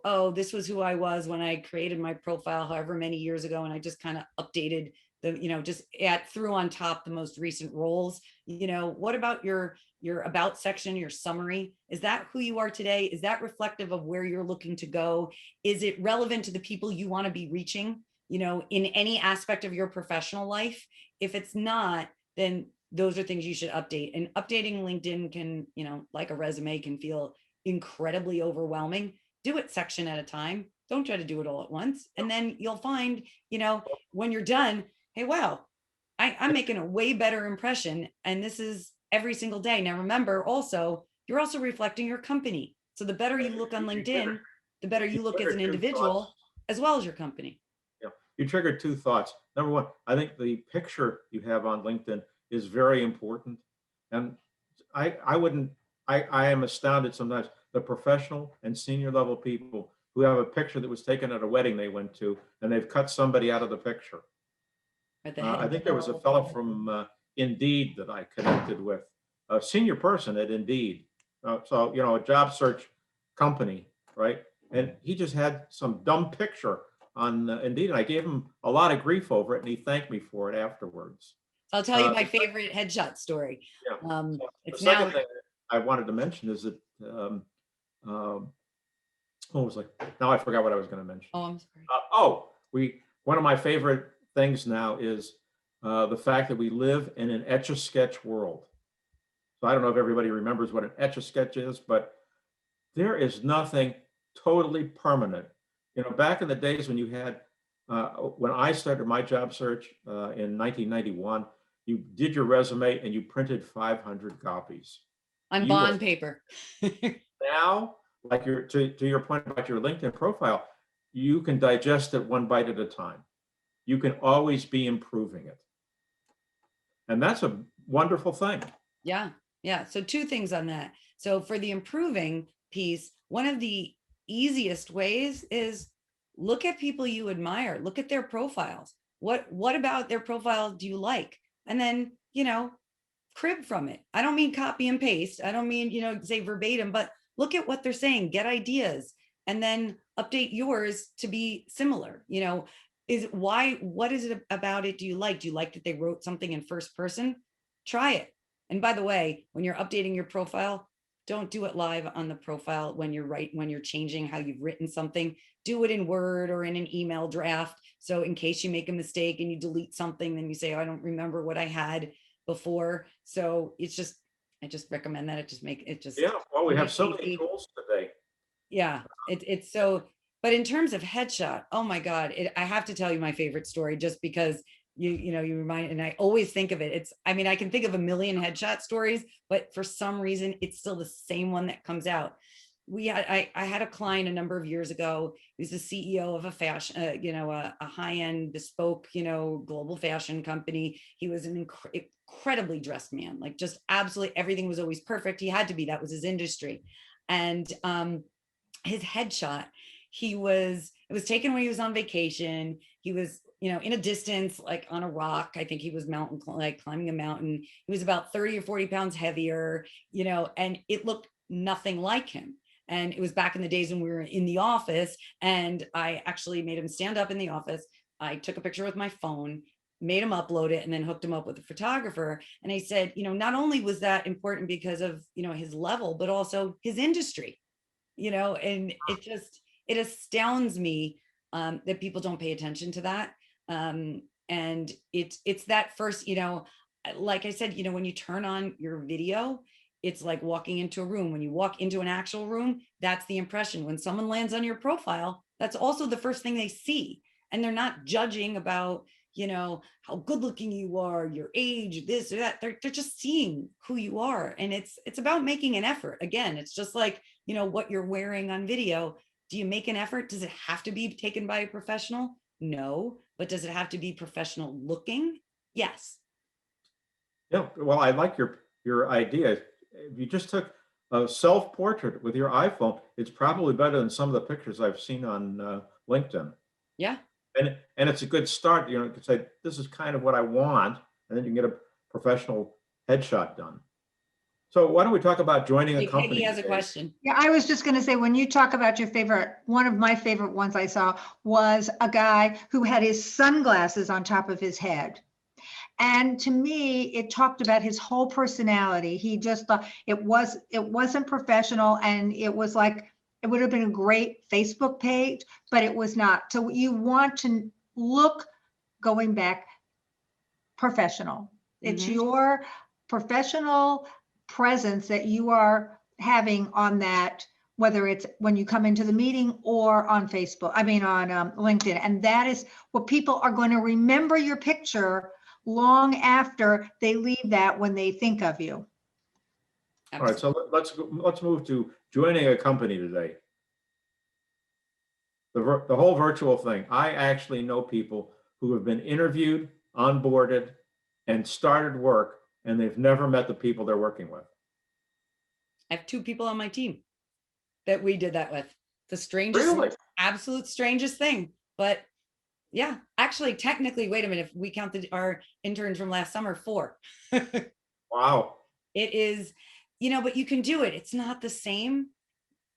[SPEAKER 2] oh, this was who I was when I created my profile however many years ago, and I just kind of updated just threw on top the most recent roles. What about your about section, your summary? Is that who you are today? Is that reflective of where you're looking to go? Is it relevant to the people you want to be reaching, in any aspect of your professional life? If it's not, then those are things you should update. And updating LinkedIn can, like a resume, can feel incredibly overwhelming. Do it section at a time. Don't try to do it all at once. And then you'll find, when you're done, hey, wow, I'm making a way better impression. And this is every single day. Now, remember also, you're also reflecting your company. So the better you look on LinkedIn, the better you look as an individual, as well as your company.
[SPEAKER 1] Yeah, you triggered two thoughts. Number one, I think the picture you have on LinkedIn is very important. And I am astounded sometimes, the professional and senior level people who have a picture that was taken at a wedding they went to, and they've cut somebody out of the picture. I think there was a fellow from Indeed that I connected with, a senior person at Indeed. So, a job search company, right? And he just had some dumb picture on Indeed, and I gave him a lot of grief over it, and he thanked me for it afterwards.
[SPEAKER 2] I'll tell you my favorite headshot story.
[SPEAKER 1] Yeah. So
[SPEAKER 2] It's
[SPEAKER 1] the second
[SPEAKER 2] now.
[SPEAKER 1] thing I wanted to mention is that what was like? Now I forgot what I was going to mention.
[SPEAKER 2] Oh, I'm sorry.
[SPEAKER 1] One of my favorite things now is the fact that we live in an Etch-a-Sketch world. So I don't know if everybody remembers what an Etch-a-Sketch is, but there is nothing totally permanent. Back in the days when you had, when I started my job search in 1991, you did your resume and you printed 500 copies.
[SPEAKER 2] On bond paper.
[SPEAKER 1] Now, like to your point about your LinkedIn profile, you can digest it one bite at a time. You can always be improving it. And that's a wonderful thing.
[SPEAKER 2] Yeah. Yeah. So two things on that. So for the improving piece, one of the easiest ways is look at people you admire, look at their profiles. What about their profile do you like? And then, crib from it. I don't mean copy and paste. I don't mean, say verbatim, but look at what they're saying, get ideas, and then update yours to be similar. What is it about it do you like? Do you like that they wrote something in first person? Try it. And by the way, when you're updating your profile, don't do it live on the profile when you're changing how you've written something. Do it in Word or in an email draft. So in case you make a mistake and you delete something, then you say, oh, I don't remember what I had before. So I just recommend that.
[SPEAKER 1] Yeah, well, we have so many tools today.
[SPEAKER 2] Yeah, it's so, but in terms of headshot, oh my God, I have to tell you my favorite story just because you remind, and I always think of it. I can think of a million headshot stories, but for some reason, it's still the same one that comes out. I had a client a number of years ago. He was the CEO of a fashion, a high-end bespoke, global fashion company. He was an incredibly dressed man, like just absolutely everything was always perfect. He had to be, that was his industry. And his headshot, it was taken when he was on vacation. He was, in a distance, like on a rock. I think he was climbing a mountain. He was about 30 or 40 pounds heavier, and it looked nothing like him. And it was back in the days when we were in the office, and I actually made him stand up in the office. I took a picture with my phone, made him upload it, and then hooked him up with a photographer. And I said, not only was that important because of, his level, but also his industry, and it astounds me that people don't pay attention to that. And it's that first, like I said, when you turn on your video, it's like walking into a room. When you walk into an actual room, that's the impression. When someone lands on your profile, that's also the first thing they see. And they're not judging about, how good looking you are, your age, this or that. They're just seeing who you are. And it's about making an effort. Again, it's just like, what you're wearing on video. Do you make an effort? Does it have to be taken by a professional? No. But does it have to be professional looking? Yes.
[SPEAKER 1] Yeah. Well, I like your idea. If you just took a self-portrait with your iPhone, it's probably better than some of the pictures I've seen on LinkedIn.
[SPEAKER 2] Yeah.
[SPEAKER 1] And it's a good start. You can say, this is kind of what I want, and then you can get a professional headshot done. So why don't we talk about joining a company?
[SPEAKER 2] Peggy has a question.
[SPEAKER 3] Yeah, I was just going to say, when you talk about your favorite, one of my favorite ones I saw was a guy who had his sunglasses on top of his head. And to me, it talked about his whole personality. He just thought it wasn't professional, and it was like, it would have been a great Facebook page, but it was not. So you want to look, going back, professional. It's your professional presence that you are having on that whether it's when you come into the meeting or on Facebook, I mean, on LinkedIn. And that is what people are going to remember your picture long after they leave that when they think of you.
[SPEAKER 1] All right, so let's move to joining a company today. The whole virtual thing. I actually know people who have been interviewed, onboarded, and started work, and they've never met the people they're working with.
[SPEAKER 2] I have 2 people on my team that we did that with. The strangest,
[SPEAKER 1] Really?
[SPEAKER 2] absolute strangest thing. But yeah, actually, technically, wait a minute, if we counted our interns from last summer, 4.
[SPEAKER 1] Wow.
[SPEAKER 2] It is, but you can do it. It's not the same.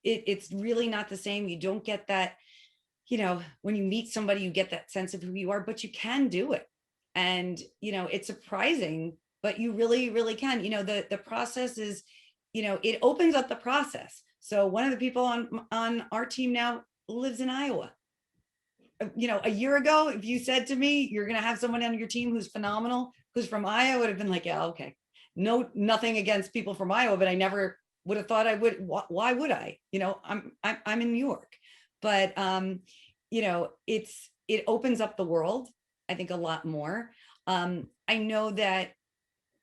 [SPEAKER 2] It's really not the same. You don't get that, when you meet somebody, you get that sense of who you are, but you can do it. And, it's surprising, but you really, really can. The process is, it opens up the process. So one of the people on our team now lives in Iowa. A year ago, if you said to me, you're going to have someone on your team who's phenomenal, who's from Iowa, I would have been like, yeah, okay. No, nothing against people from Iowa, but I never would have thought I would. Why would I? I'm in New York, but it opens up the world, I think, a lot more. I know that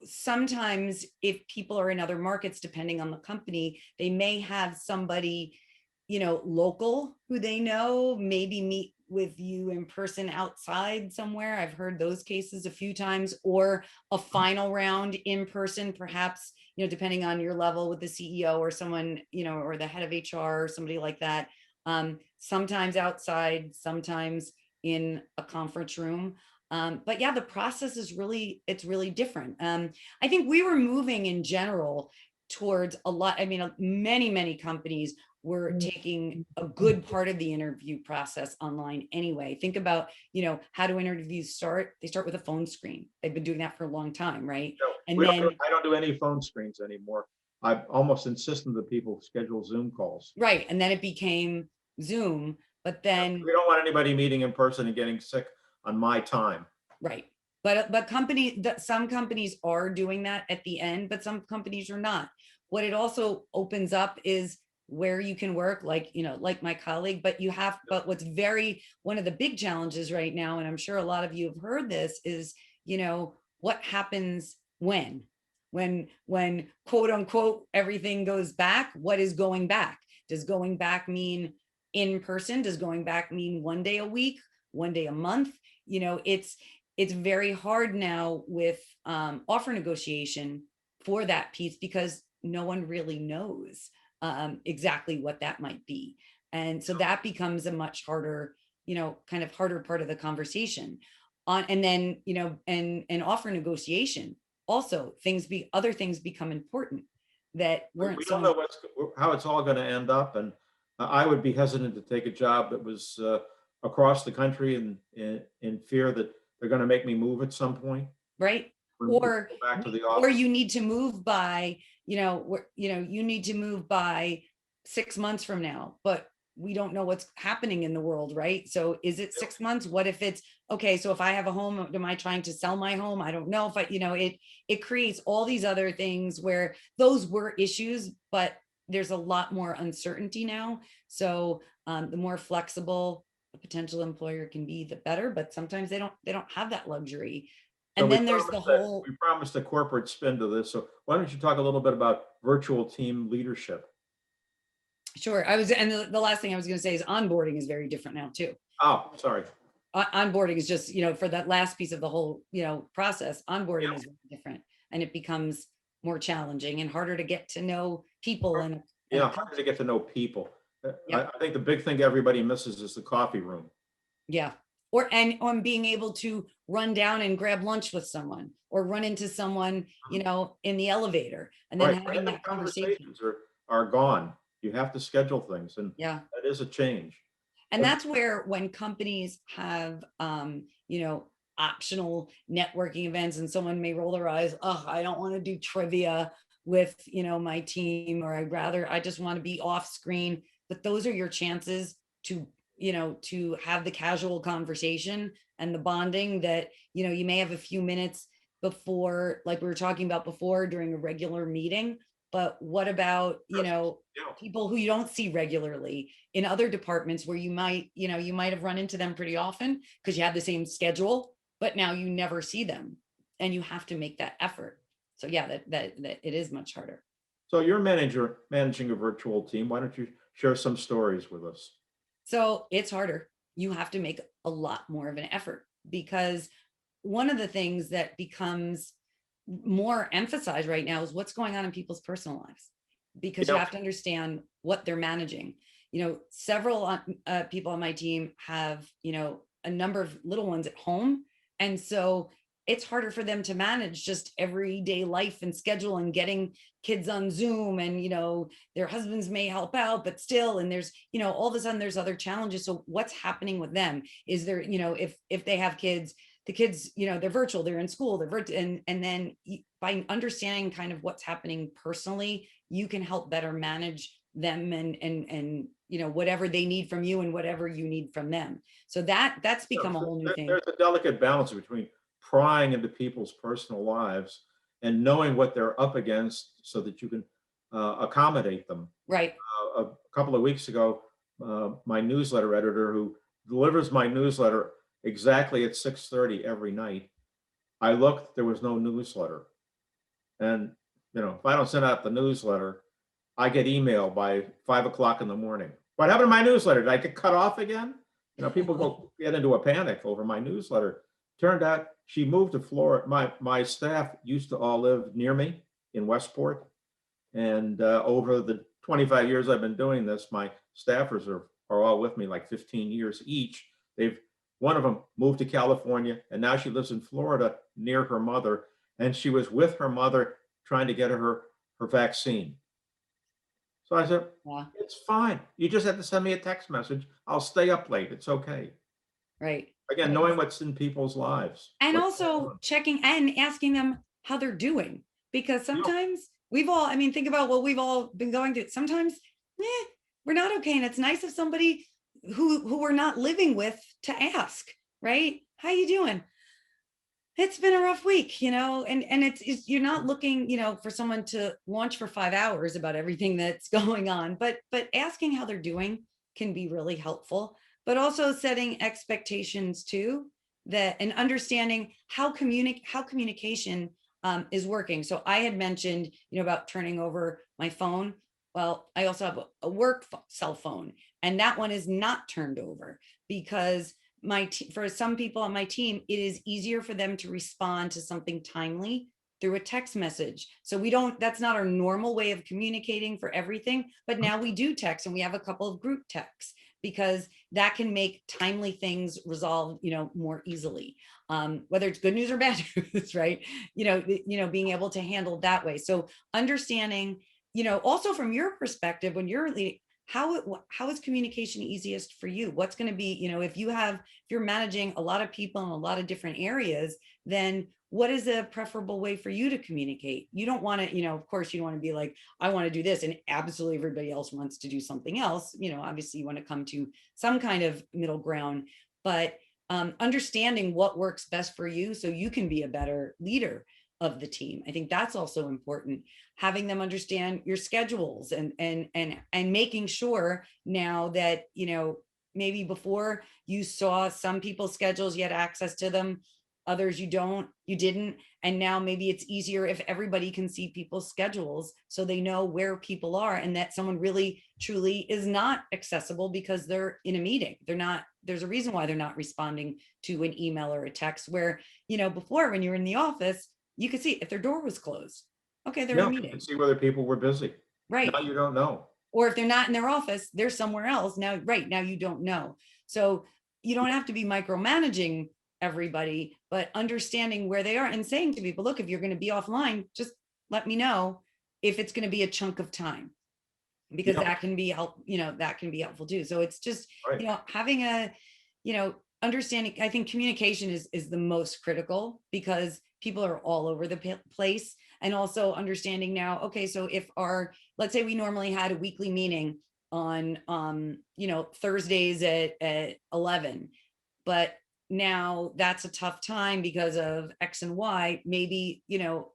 [SPEAKER 2] sometimes if people are in other markets, depending on the company, they may have somebody, local who they know, maybe meet with you in person outside somewhere. I've heard those cases a few times, or a final round in person, perhaps, depending on your level with the CEO or someone, or the head of HR or somebody like that. Sometimes outside, sometimes in a conference room. But yeah, the process is it's really different. I think we were moving in general towards a lot. I mean, many companies were taking a good part of the interview process online anyway. Think about, how do interviews start? They start with a phone screen. They've been doing that for a long time, right?
[SPEAKER 1] No, I don't do any phone screens anymore. I almost insisted that people schedule Zoom calls.
[SPEAKER 2] Right, and then it became Zoom, but then
[SPEAKER 1] we don't want anybody meeting in person and getting sick on my time.
[SPEAKER 2] Right. But some companies are doing that at the end, but some companies are not. What it also opens up is where you can work, like my colleague, but what's one of the big challenges right now, and I'm sure a lot of you have heard this, is, what happens when quote unquote, everything goes back. What is going back? Does going back mean in person? Does going back mean 1 day a week, 1 day a month? It's very hard now with offer negotiation for that piece, because no one really knows exactly what that might be. And so that becomes a much harder, kind of harder part of the conversation. And then, and offer negotiation, also other things become important that weren't.
[SPEAKER 1] We don't know how it's all going to end up. And I would be hesitant to take a job that was across the country in fear that they're going to make me move at some point.
[SPEAKER 2] Right.
[SPEAKER 1] Or back to the office.
[SPEAKER 2] Or you need to move by, you need to move by 6 months from now, but we don't know what's happening in the world, right? So is it 6 months? What if it's, okay, so if I have a home, am I trying to sell my home? I don't know if it creates all these other things where those were issues, but there's a lot more uncertainty now. So the more flexible a potential employer can be, the better, but sometimes they don't have that luxury. And
[SPEAKER 1] so
[SPEAKER 2] then there's the whole.
[SPEAKER 1] We promised a corporate spin to this. So why don't you talk a little bit about virtual team leadership?
[SPEAKER 2] Sure. And the last thing I was going to say is onboarding is very different now too.
[SPEAKER 1] Oh, sorry.
[SPEAKER 2] Onboarding is just, for that last piece of the whole, process, onboarding is very different, and it becomes more challenging and harder to get to know people.
[SPEAKER 1] Harder to get to know people. I think the big thing everybody misses is the coffee room.
[SPEAKER 2] Yeah. And on being able to run down and grab lunch with someone, or run into someone, in the elevator, and then having that conversation.
[SPEAKER 1] Are gone. You have to schedule things, and
[SPEAKER 2] that
[SPEAKER 1] is a change.
[SPEAKER 2] And that's where, when companies have, optional networking events, and someone may roll their eyes, oh, I don't want to do trivia with, my team, or I just want to be off screen. But those are your chances to, to have the casual conversation and the bonding that, you may have a few minutes before, like we were talking about before, during a regular meeting. but what about,
[SPEAKER 1] Yeah.
[SPEAKER 2] people who you don't see regularly in other departments where you might have run into them pretty often because you have the same schedule, but now you never see them and you have to make that effort. So yeah, that it is much harder.
[SPEAKER 1] So you're managing a virtual team. Why don't you share some stories with us?
[SPEAKER 2] So it's harder. You have to make a lot more of an effort because one of the things that becomes more emphasized right now is what's going on in people's personal lives, because you
[SPEAKER 1] Yeah.
[SPEAKER 2] have to understand what they're managing. Several people on my team have, a number of little ones at home. And so it's harder for them to manage just everyday life and schedule and getting kids on Zoom, and, their husbands may help out, but still, and there's, all of a sudden there's other challenges. So what's happening with them? Is there, if they have kids, the kids, they're virtual, they're in school, and then by understanding kind of what's happening personally, you can help better manage them and whatever they need from you and whatever you need from them. So that's become a whole new thing.
[SPEAKER 1] There's a delicate balance between prying into people's personal lives and knowing what they're up against so that you can accommodate them.
[SPEAKER 2] Right.
[SPEAKER 1] A couple of weeks ago, my newsletter editor, who delivers my newsletter exactly at 6:30 every night, I looked, there was no newsletter. And, if I don't send out the newsletter, I get email by 5 o'clock in the morning. What happened to my newsletter? Did I get cut off again? People get into a panic over my newsletter. Turned out she moved to Florida. My staff used to all live near me in Westport. And over the 25 years I've been doing this, my staffers are all with me, like 15 years each. One of them moved to California, and now she lives in Florida near her mother. And she was with her mother trying to get her vaccine. So I said,
[SPEAKER 2] Yeah.
[SPEAKER 1] it's fine. You just have to send me a text message. I'll stay up late. It's okay.
[SPEAKER 2] Right.
[SPEAKER 1] Again, knowing what's in people's lives.
[SPEAKER 2] And also checking and asking them how they're doing, because sometimes think about what we've all been going through. Sometimes we're not okay. And it's nice of somebody who we're not living with to ask, right? How you doing? It's been a rough week, and it's you're not looking, for someone to launch for 5 hours about everything that's going on, but asking how they're doing can be really helpful, but also setting expectations too, and understanding how communication is working. So I had mentioned, about turning over my phone. Well, I also have a work cell phone, and that one is not turned over because for some people on my team, it is easier for them to respond to something timely through a text message. So that's not our normal way of communicating for everything, but now we do text, and we have a couple of group texts because that can make timely things resolve, more easily, whether it's good news or bad news, right? Being able to handle that way. So understanding, also from your perspective, when you're leading, how is communication easiest for you? What's going to be, if you're managing a lot of people in a lot of different areas, then what is a preferable way for you to communicate? You don't want to, of course, you don't want to be like, I want to do this, and absolutely everybody else wants to do something else. Obviously you want to come to some kind of middle ground, but understanding what works best for you so you can be a better leader of the team. I think that's also important. Having them understand your schedules and making sure now that, maybe before you saw some people's schedules, you had access to them, others you didn't. And now maybe it's easier if everybody can see people's schedules so they know where people are, and that someone really truly is not accessible because they're in a meeting. There's a reason why they're not responding to an email or a text, where, before, when you were in the office, you could see if their door was closed. Okay, they're in a meeting.
[SPEAKER 1] You can see whether people were busy.
[SPEAKER 2] Right.
[SPEAKER 1] Now you don't know.
[SPEAKER 2] Or if they're not in their office, they're somewhere else. Now you don't know. So you don't have to be micromanaging everybody, but understanding where they are and saying to people, look, if you're going to be offline, just let me know if it's going to be a chunk of time, because that can be helpful too. So it's just, having a, understanding. I think communication is the most critical, because people are all over the place. And also understanding now, okay, so if let's say we normally had a weekly meeting on, Thursdays at 11, but now that's a tough time because of X and Y. Maybe,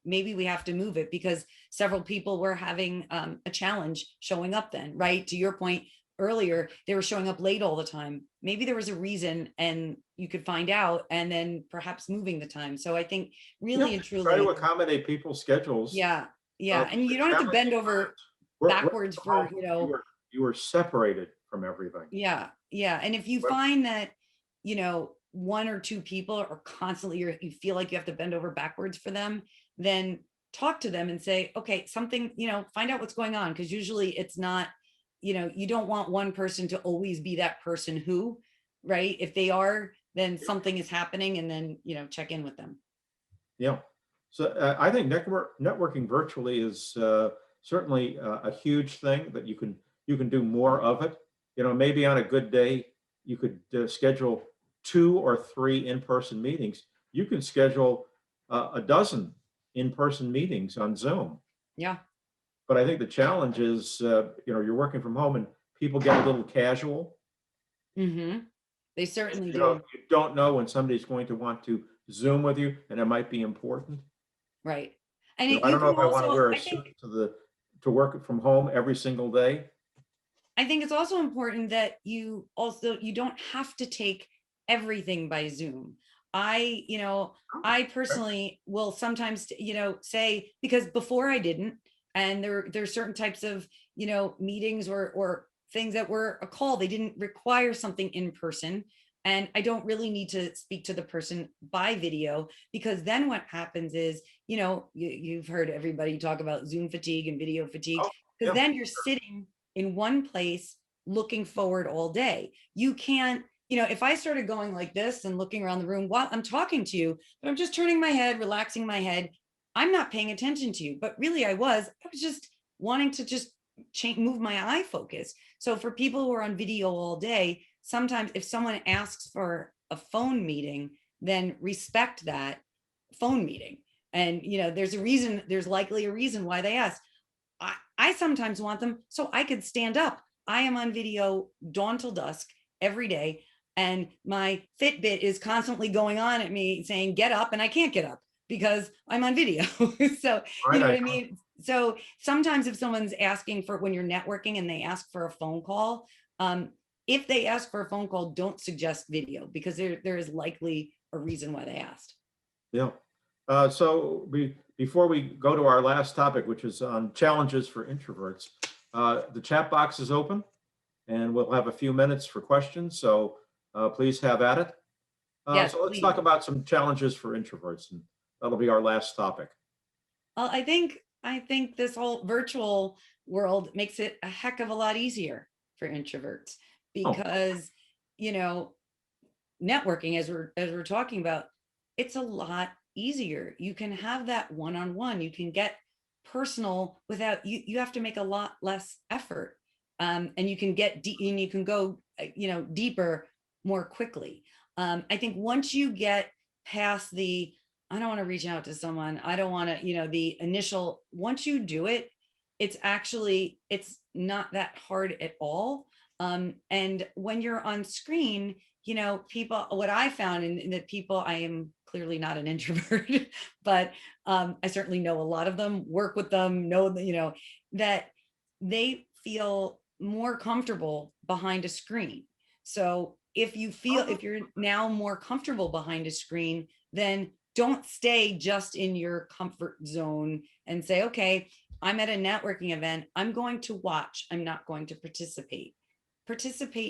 [SPEAKER 2] maybe we have to move it because several people were having a challenge showing up then, right? To your point earlier, they were showing up late all the time. Maybe there was a reason and you could find out, and then perhaps moving the time. So I think really and
[SPEAKER 1] Try to
[SPEAKER 2] truly,
[SPEAKER 1] accommodate people's schedules.
[SPEAKER 2] yeah. And you
[SPEAKER 1] The
[SPEAKER 2] don't have to bend
[SPEAKER 1] challenging
[SPEAKER 2] over
[SPEAKER 1] part, work
[SPEAKER 2] backwards
[SPEAKER 1] from home,
[SPEAKER 2] for,
[SPEAKER 1] you were separated from everything.
[SPEAKER 2] yeah. And if you
[SPEAKER 1] Well-
[SPEAKER 2] find that, one or two people are constantly, you feel like you have to bend over backwards for them, then talk to them and say, okay, something, find out what's going on. Cause usually it's not, you don't want one person to always be that person who, right? If they are, then something is happening, and then, check in with them.
[SPEAKER 1] Yeah. So I think networking virtually is certainly a huge thing that you can do more of it. Maybe on a good day, you could schedule 2 or 3 in-person meetings. You can schedule a dozen in-person meetings on Zoom.
[SPEAKER 2] Yeah.
[SPEAKER 1] But I think the challenge is, you're working from home and people get a little casual.
[SPEAKER 2] Mm-hmm. They certainly do.
[SPEAKER 1] You don't know when somebody's going to want to Zoom with you, and it might be important.
[SPEAKER 2] Right. And
[SPEAKER 1] I don't know if I want to wear a
[SPEAKER 2] I think,
[SPEAKER 1] suit to work from home every single day.
[SPEAKER 2] I think it's also important that you don't have to take everything by Zoom. I personally will sometimes, say, because before I didn't, and there's certain types of, meetings or things that were a call, they didn't require something in person. And I don't really need to speak to the person by video, because then what happens is, you've heard everybody talk about Zoom fatigue and video fatigue,
[SPEAKER 1] Oh,
[SPEAKER 2] because
[SPEAKER 1] yeah.
[SPEAKER 2] then you're sitting in one place looking forward all day. You can't, if I started going like this and looking around the room while I'm talking to you, but I'm just turning my head, relaxing my head, I'm not paying attention to you. But really I was just wanting to just move my eye focus. So for people who are on video all day, sometimes if someone asks for a phone meeting, then respect that phone meeting. And, there's likely a reason why they ask. I sometimes want them so I could stand up. I am on video dawn till dusk every day, and my Fitbit is constantly going on at me saying, get up, and I can't get up because I'm on video. So, you know what I mean? So sometimes if someone's asking for, when you're networking and they ask for a phone call, if they ask for a phone call, don't suggest video, because there is likely a reason why they asked.
[SPEAKER 1] Yeah. So before we go to our last topic, which is on challenges for introverts, the chat box is open and we'll have a few minutes for questions. So please have at it.
[SPEAKER 2] Yes,
[SPEAKER 1] so let's
[SPEAKER 2] please.
[SPEAKER 1] talk about some challenges for introverts, and that'll be our last topic.
[SPEAKER 2] Well, I think this whole virtual world makes it a heck of a lot easier for introverts, because, networking, as we're talking about, it's a lot easier. You can have that one-on-one. You can get personal without you have to make a lot less effort, and you can get deep, and you can go deeper more quickly. I think once you get past the, I don't want to reach out to someone, I don't want to, the initial, once you do it, it's not that hard at all. And when you're on screen, people, what I found, and that people, I am clearly not an introvert, but I certainly know a lot of them, work with them, know that, that they feel more comfortable behind a screen. So if you're now more comfortable behind a screen, then don't stay just in your comfort zone and say, okay, I'm at a networking event, I'm going to watch, I'm not going to participate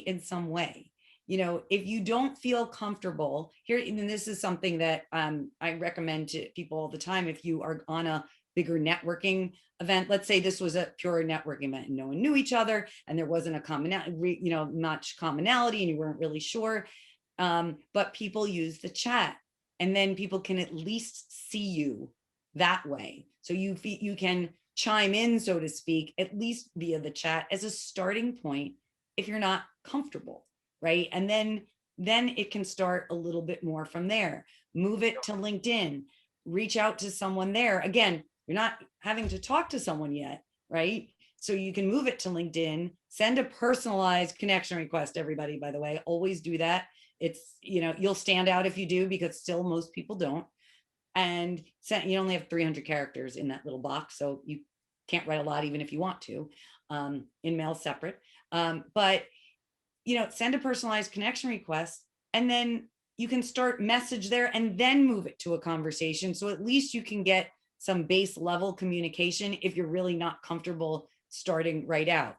[SPEAKER 2] in some way. If you don't feel comfortable here, and this is something that I recommend to people all the time, if you are on a bigger networking event, let's say this was a pure networking event and no one knew each other and there wasn't a much commonality and you weren't really sure, but people use the chat, and then people can at least see you that way. So you can chime in, so to speak, at least via the chat as a starting point if you're not comfortable, right? And then it can start a little bit more from there. Move it to LinkedIn, reach out to someone there. Again, you're not having to talk to someone yet, right? So you can move it to LinkedIn, send a personalized connection request, everybody, by the way, always do that. It's, you'll stand out if you do, because still most people don't. And you only have 300 characters in that little box, so you can't write a lot even if you want to. InMail separate. But send a personalized connection request, and then you can start message there and then move it to a conversation. So at least you can get some base level communication if you're really not comfortable starting right out.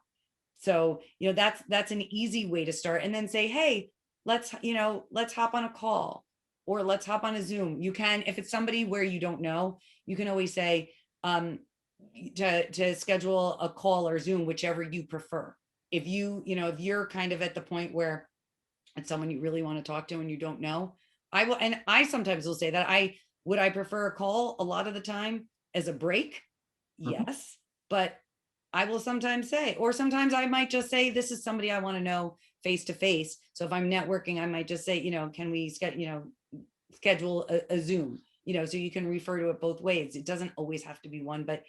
[SPEAKER 2] So, that's an easy way to start, and then say, hey, let's hop on a call, or let's hop on a Zoom. You can, if it's somebody where you don't know, you can always say, to schedule a call or Zoom, whichever you prefer. If if you're kind of at the point where it's someone you really want to talk to and you don't know, I will, and I sometimes will say that I prefer a call a lot of the time as a break. Yes, but I will sometimes say, or sometimes I might just say, this is somebody I want to know face to face. So if I'm networking, I might just say, can we schedule a Zoom, so you can refer to it both ways. It doesn't always have to be one, but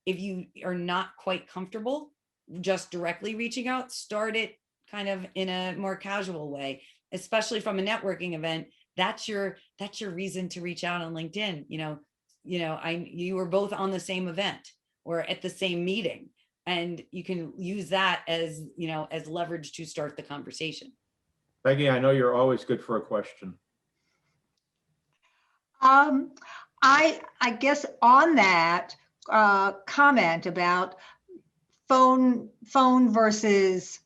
[SPEAKER 2] if you are not quite comfortable just directly reaching out, start it kind of in a more casual way, especially from a networking event. That's your reason to reach out on LinkedIn. You were both on the same event or at the same meeting, and you can use that as leverage to start the conversation.
[SPEAKER 1] Peggy, I know you're always good for a question.
[SPEAKER 3] I guess on that comment about phone versus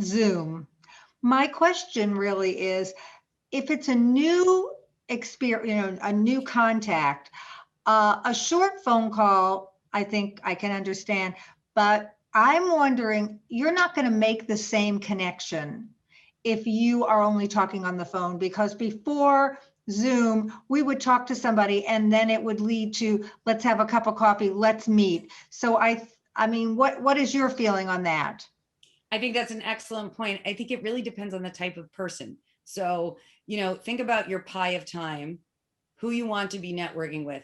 [SPEAKER 3] Zoom, my question really is, if it's a new experience, a new contact, a short phone call, I think I can understand, but I'm wondering, you're not going to make the same connection if you are only talking on the phone, because before Zoom, we would talk to somebody and then it would lead to, let's have a cup of coffee, let's meet. So I mean, what is your feeling on that?
[SPEAKER 2] I think that's an excellent point. I think it really depends on the type of person. So, think about your pie of time, who you want to be networking with.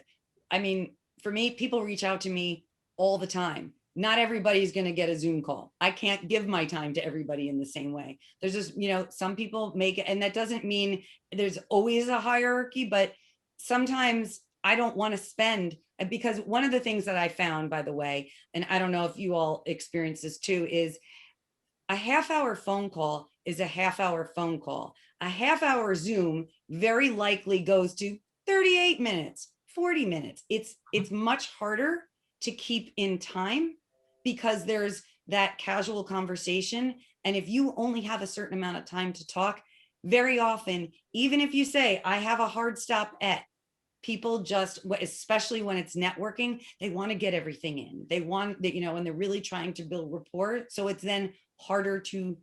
[SPEAKER 2] I mean, for me, people reach out to me all the time. Not everybody's going to get a Zoom call. I can't give my time to everybody in the same way. There's just, some people make it, and that doesn't mean there's always a hierarchy, but sometimes I don't want to spend, because one of the things that I found, by the way, and I don't know if you all experience this too, is a half-hour phone call is a half-hour phone call. A half-hour Zoom very likely goes to 38 minutes, 40 minutes. It's much harder to keep in time because there's that casual conversation. And if you only have a certain amount of time to talk, very often, even if you say, I have a hard stop at, people just, especially when it's networking, they want to get everything in. They want that, and they're really trying to build rapport. So it's then harder to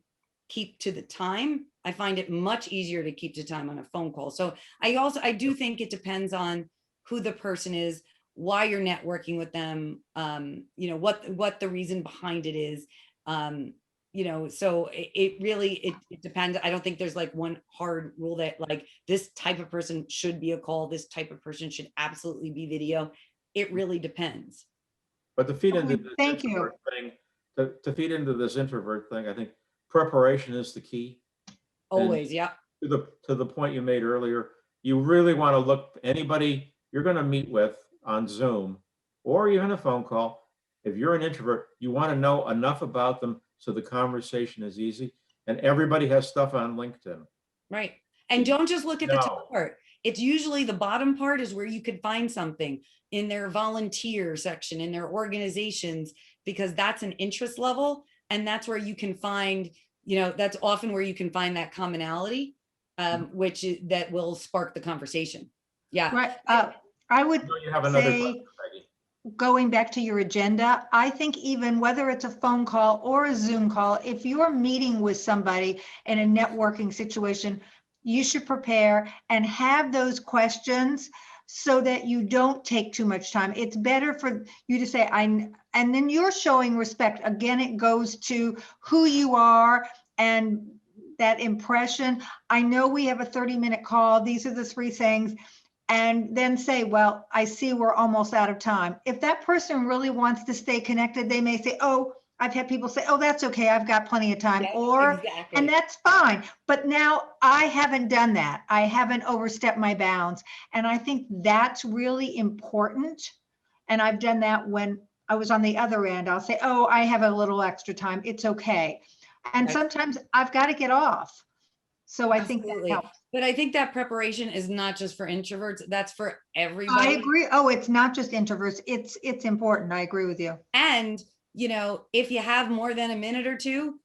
[SPEAKER 2] keep to the time. I find it much easier to keep to time on a phone call. So I do think it depends on who the person is, why you're networking with them, what the reason behind it is. So it really depends. I don't think there's like one hard rule that like this type of person should be a call, this type of person should absolutely be video. It really depends.
[SPEAKER 1] But to feed into this
[SPEAKER 3] Thank you.
[SPEAKER 1] introvert thing, to feed into this introvert thing, I think preparation is the key.
[SPEAKER 2] Always, yeah.
[SPEAKER 1] To the point you made earlier, you really want to look anybody you're going to meet with on Zoom or even a phone call. If you're an introvert, you want to know enough about them so the conversation is easy. And everybody has stuff on LinkedIn.
[SPEAKER 2] Right. And don't just look at the top part. It's usually the bottom part is where you could find something in their volunteer section, in their organizations, because that's an interest level. And that's where you can find, that's often where you can find that commonality, that will spark the conversation. Yeah.
[SPEAKER 3] Right. I would say, going back to your agenda, I think even whether it's a phone call or a Zoom call, if you're meeting with somebody in a networking situation, you should prepare and have those questions so that you don't take too much time. It's better for you to say, and then you're showing respect. Again, it goes to who you are and that impression. I know we have a 30-minute call. These are the 3 things. And then say, well, I see we're almost out of time. If that person really wants to stay connected, they may say, oh, I've had people say, oh, that's okay, I've got plenty of time,
[SPEAKER 2] Yes,
[SPEAKER 3] or, and
[SPEAKER 2] exactly.
[SPEAKER 3] that's fine. But now I haven't done that. I haven't overstepped my bounds. And I think that's really important. And I've done that when I was on the other end. I'll say, oh, I have a little extra time. It's okay. And
[SPEAKER 2] Right.
[SPEAKER 3] sometimes I've got to get off. So I think that
[SPEAKER 2] Absolutely.
[SPEAKER 3] helps.
[SPEAKER 2] But I think that preparation is not just for introverts, that's for
[SPEAKER 3] I
[SPEAKER 2] everybody.
[SPEAKER 3] agree. Oh, it's not just introverts. It's important. I agree with you.
[SPEAKER 2] And, you know, if you have more than a minute or two,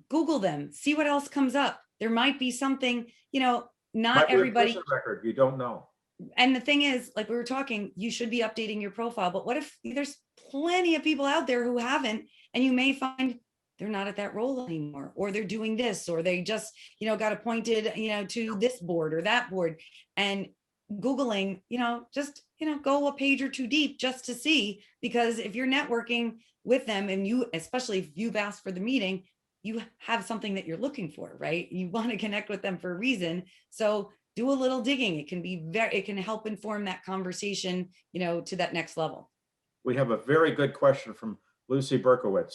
[SPEAKER 2] Google them, see what else comes up. There might be something, you know, not
[SPEAKER 1] Might be a
[SPEAKER 2] everybody.
[SPEAKER 1] prison record, you don't know.
[SPEAKER 2] And the thing is, like we were talking, you should be updating your profile. But what if there's plenty of people out there who haven't, and you may find they're not at that role anymore, or they're doing this, or they just, you know, got appointed, you know, to this board or that board. And Googling, you know, just, you know, go a page or two deep just to see, because if you're networking with them and you, especially if you've asked for the meeting, you have something that you're looking for, right? You want to connect with them for a reason. So do a little digging. It can be it can help inform that conversation, you know, to that next level.
[SPEAKER 1] We have a very good question from Lucy Berkowitz.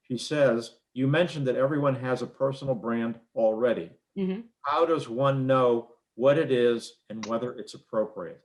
[SPEAKER 1] She says, you mentioned that everyone has a personal brand already.
[SPEAKER 2] Mm-hmm.
[SPEAKER 1] How does one know what it is and whether it's appropriate?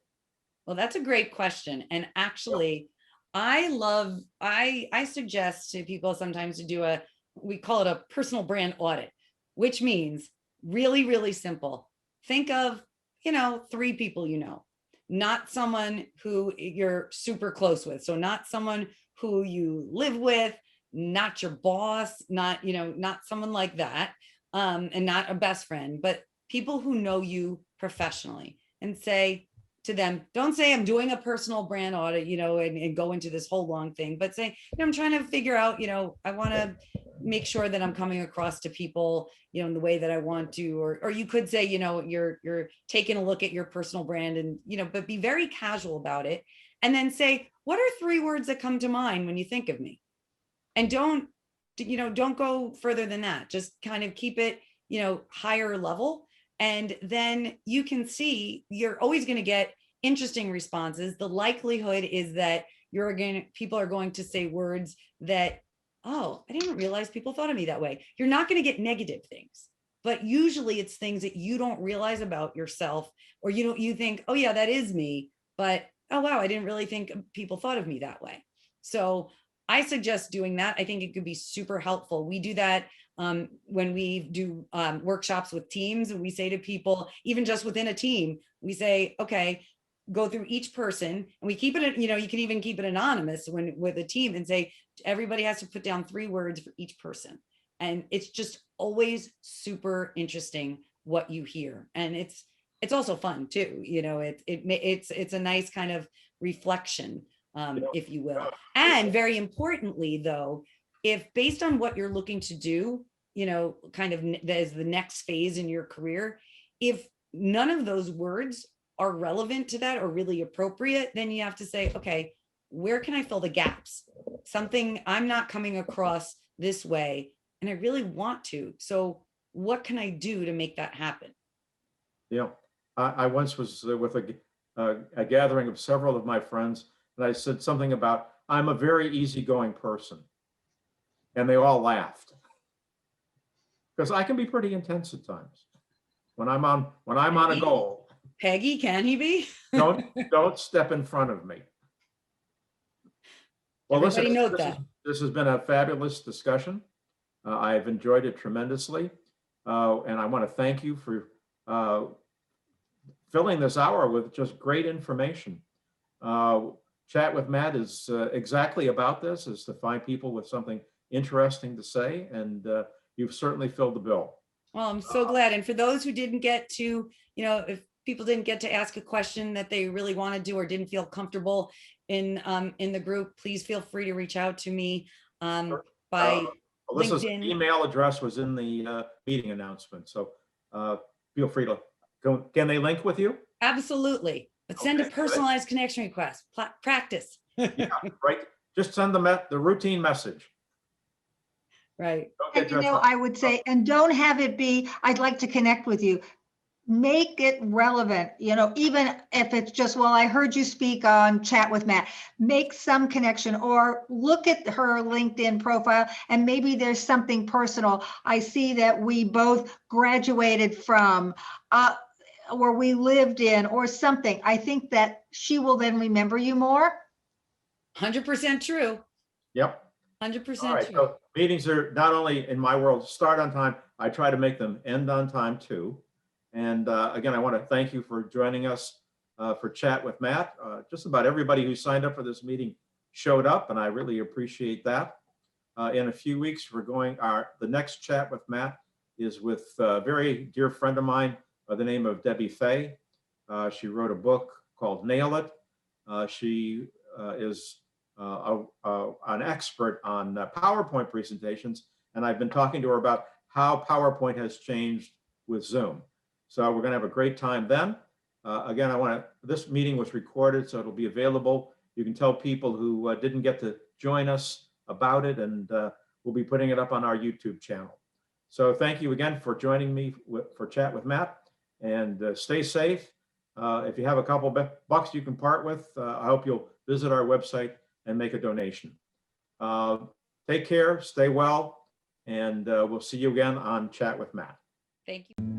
[SPEAKER 2] Well, that's a great question. And actually, I suggest to people sometimes to do we call it a personal brand audit, which means really, really simple. Think of, you know, 3 people, you know, not someone who you're super close with. So not someone who you live with, not your boss, not, you know, not someone like that, and not a best friend, but people who know you professionally, and say to them, don't say I'm doing a personal brand audit, you know, and go into this whole long thing, but say, you know, I'm trying to figure out, you know, I want to make sure that I'm coming across to people, you know, in the way that I want to, or you could say, you know, you're taking a look at your personal brand, and, you know, but be very casual about it. And then say, what are 3 words that come to mind when you think of me? And don't, you know, don't go further than that. Just kind of keep it, you know, higher level. And then you can see you're always going to get interesting responses. The likelihood is that people are going to say words that, oh, I didn't realize people thought of me that way. You're not going to get negative things, but usually it's things that you don't realize about yourself, or you think, oh yeah, that is me, but oh wow, I didn't really think people thought of me that way. So I suggest doing that. I think it could be super helpful. We do that when we do workshops with teams, and we say to people, even just within a team, we say, okay, go through each person, and we keep it, you know, you can even keep it anonymous with a team, and say, everybody has to put down 3 words for each person. And it's just always super interesting what you hear. And it's also fun too. You know, it's a nice kind of reflection, if you will. And very importantly, though, if based on what you're looking to do, you know, kind of as the next phase in your career, if none of those words are relevant to that or really appropriate, then you have to say, okay, where can I fill the gaps? Something I'm not coming across this way, and I really want to. So what can I do to make that happen?
[SPEAKER 1] Yeah, I once was with a gathering of several of my friends, and I said something about, I'm a very easygoing person. And they all laughed. Because I can be pretty intense at times. When I'm on a goal.
[SPEAKER 2] Peggy, can he be?
[SPEAKER 1] don't step in front of me. Well,
[SPEAKER 2] Everybody
[SPEAKER 1] listen,
[SPEAKER 2] note that.
[SPEAKER 1] This has been a fabulous discussion. I've enjoyed it tremendously. And I want to thank you for filling this hour with just great information. Chat with Matt is exactly about this, is to find people with something interesting to say, and you've certainly filled the bill.
[SPEAKER 2] Well, I'm so glad. And for those who didn't get to, you know, if people didn't get to ask a question that they really wanted to, or didn't feel comfortable in the group, please feel free to reach out to me by
[SPEAKER 1] Alyssa's
[SPEAKER 2] LinkedIn.
[SPEAKER 1] email address was in the meeting announcement, so feel free to go. Can they link with you?
[SPEAKER 2] Absolutely. But send a personalized connection request. Practice.
[SPEAKER 1] Yeah, right. Just send the routine message.
[SPEAKER 2] Right.
[SPEAKER 3] And you know, I would say, and don't have it be, I'd like to connect with you. make it relevant, even if it's just, well, I heard you speak on Chat with Matt, make some connection, or look at her LinkedIn profile and maybe there's something personal. I see that we both graduated from, where we lived in, or something. I think that she will then remember you more.
[SPEAKER 2] 100% true.
[SPEAKER 1] Yep.
[SPEAKER 2] 100%
[SPEAKER 1] All right.
[SPEAKER 2] true.
[SPEAKER 1] So meetings are not only in my world start on time, I try to make them end on time too. And again, I want to thank you for joining us for Chat with Matt. Just about everybody who signed up for this meeting showed up, and I really appreciate that. In a few weeks, the next Chat with Matt is with a very dear friend of mine by the name of Debbie Fay. She wrote a book called Nail It. She is an expert on PowerPoint presentations, and I've been talking to her about how PowerPoint has changed with Zoom. So we're going to have a great time then. Again, this meeting was recorded, so it'll be available. You can tell people who didn't get to join us about it, and we'll be putting it up on our YouTube channel. So thank you again for joining me for Chat with Matt, and stay safe. If you have a couple bucks you can part with, I hope you'll visit our website and make a donation. Take care, stay well, and we'll see you again on Chat with Matt.
[SPEAKER 2] Thank you.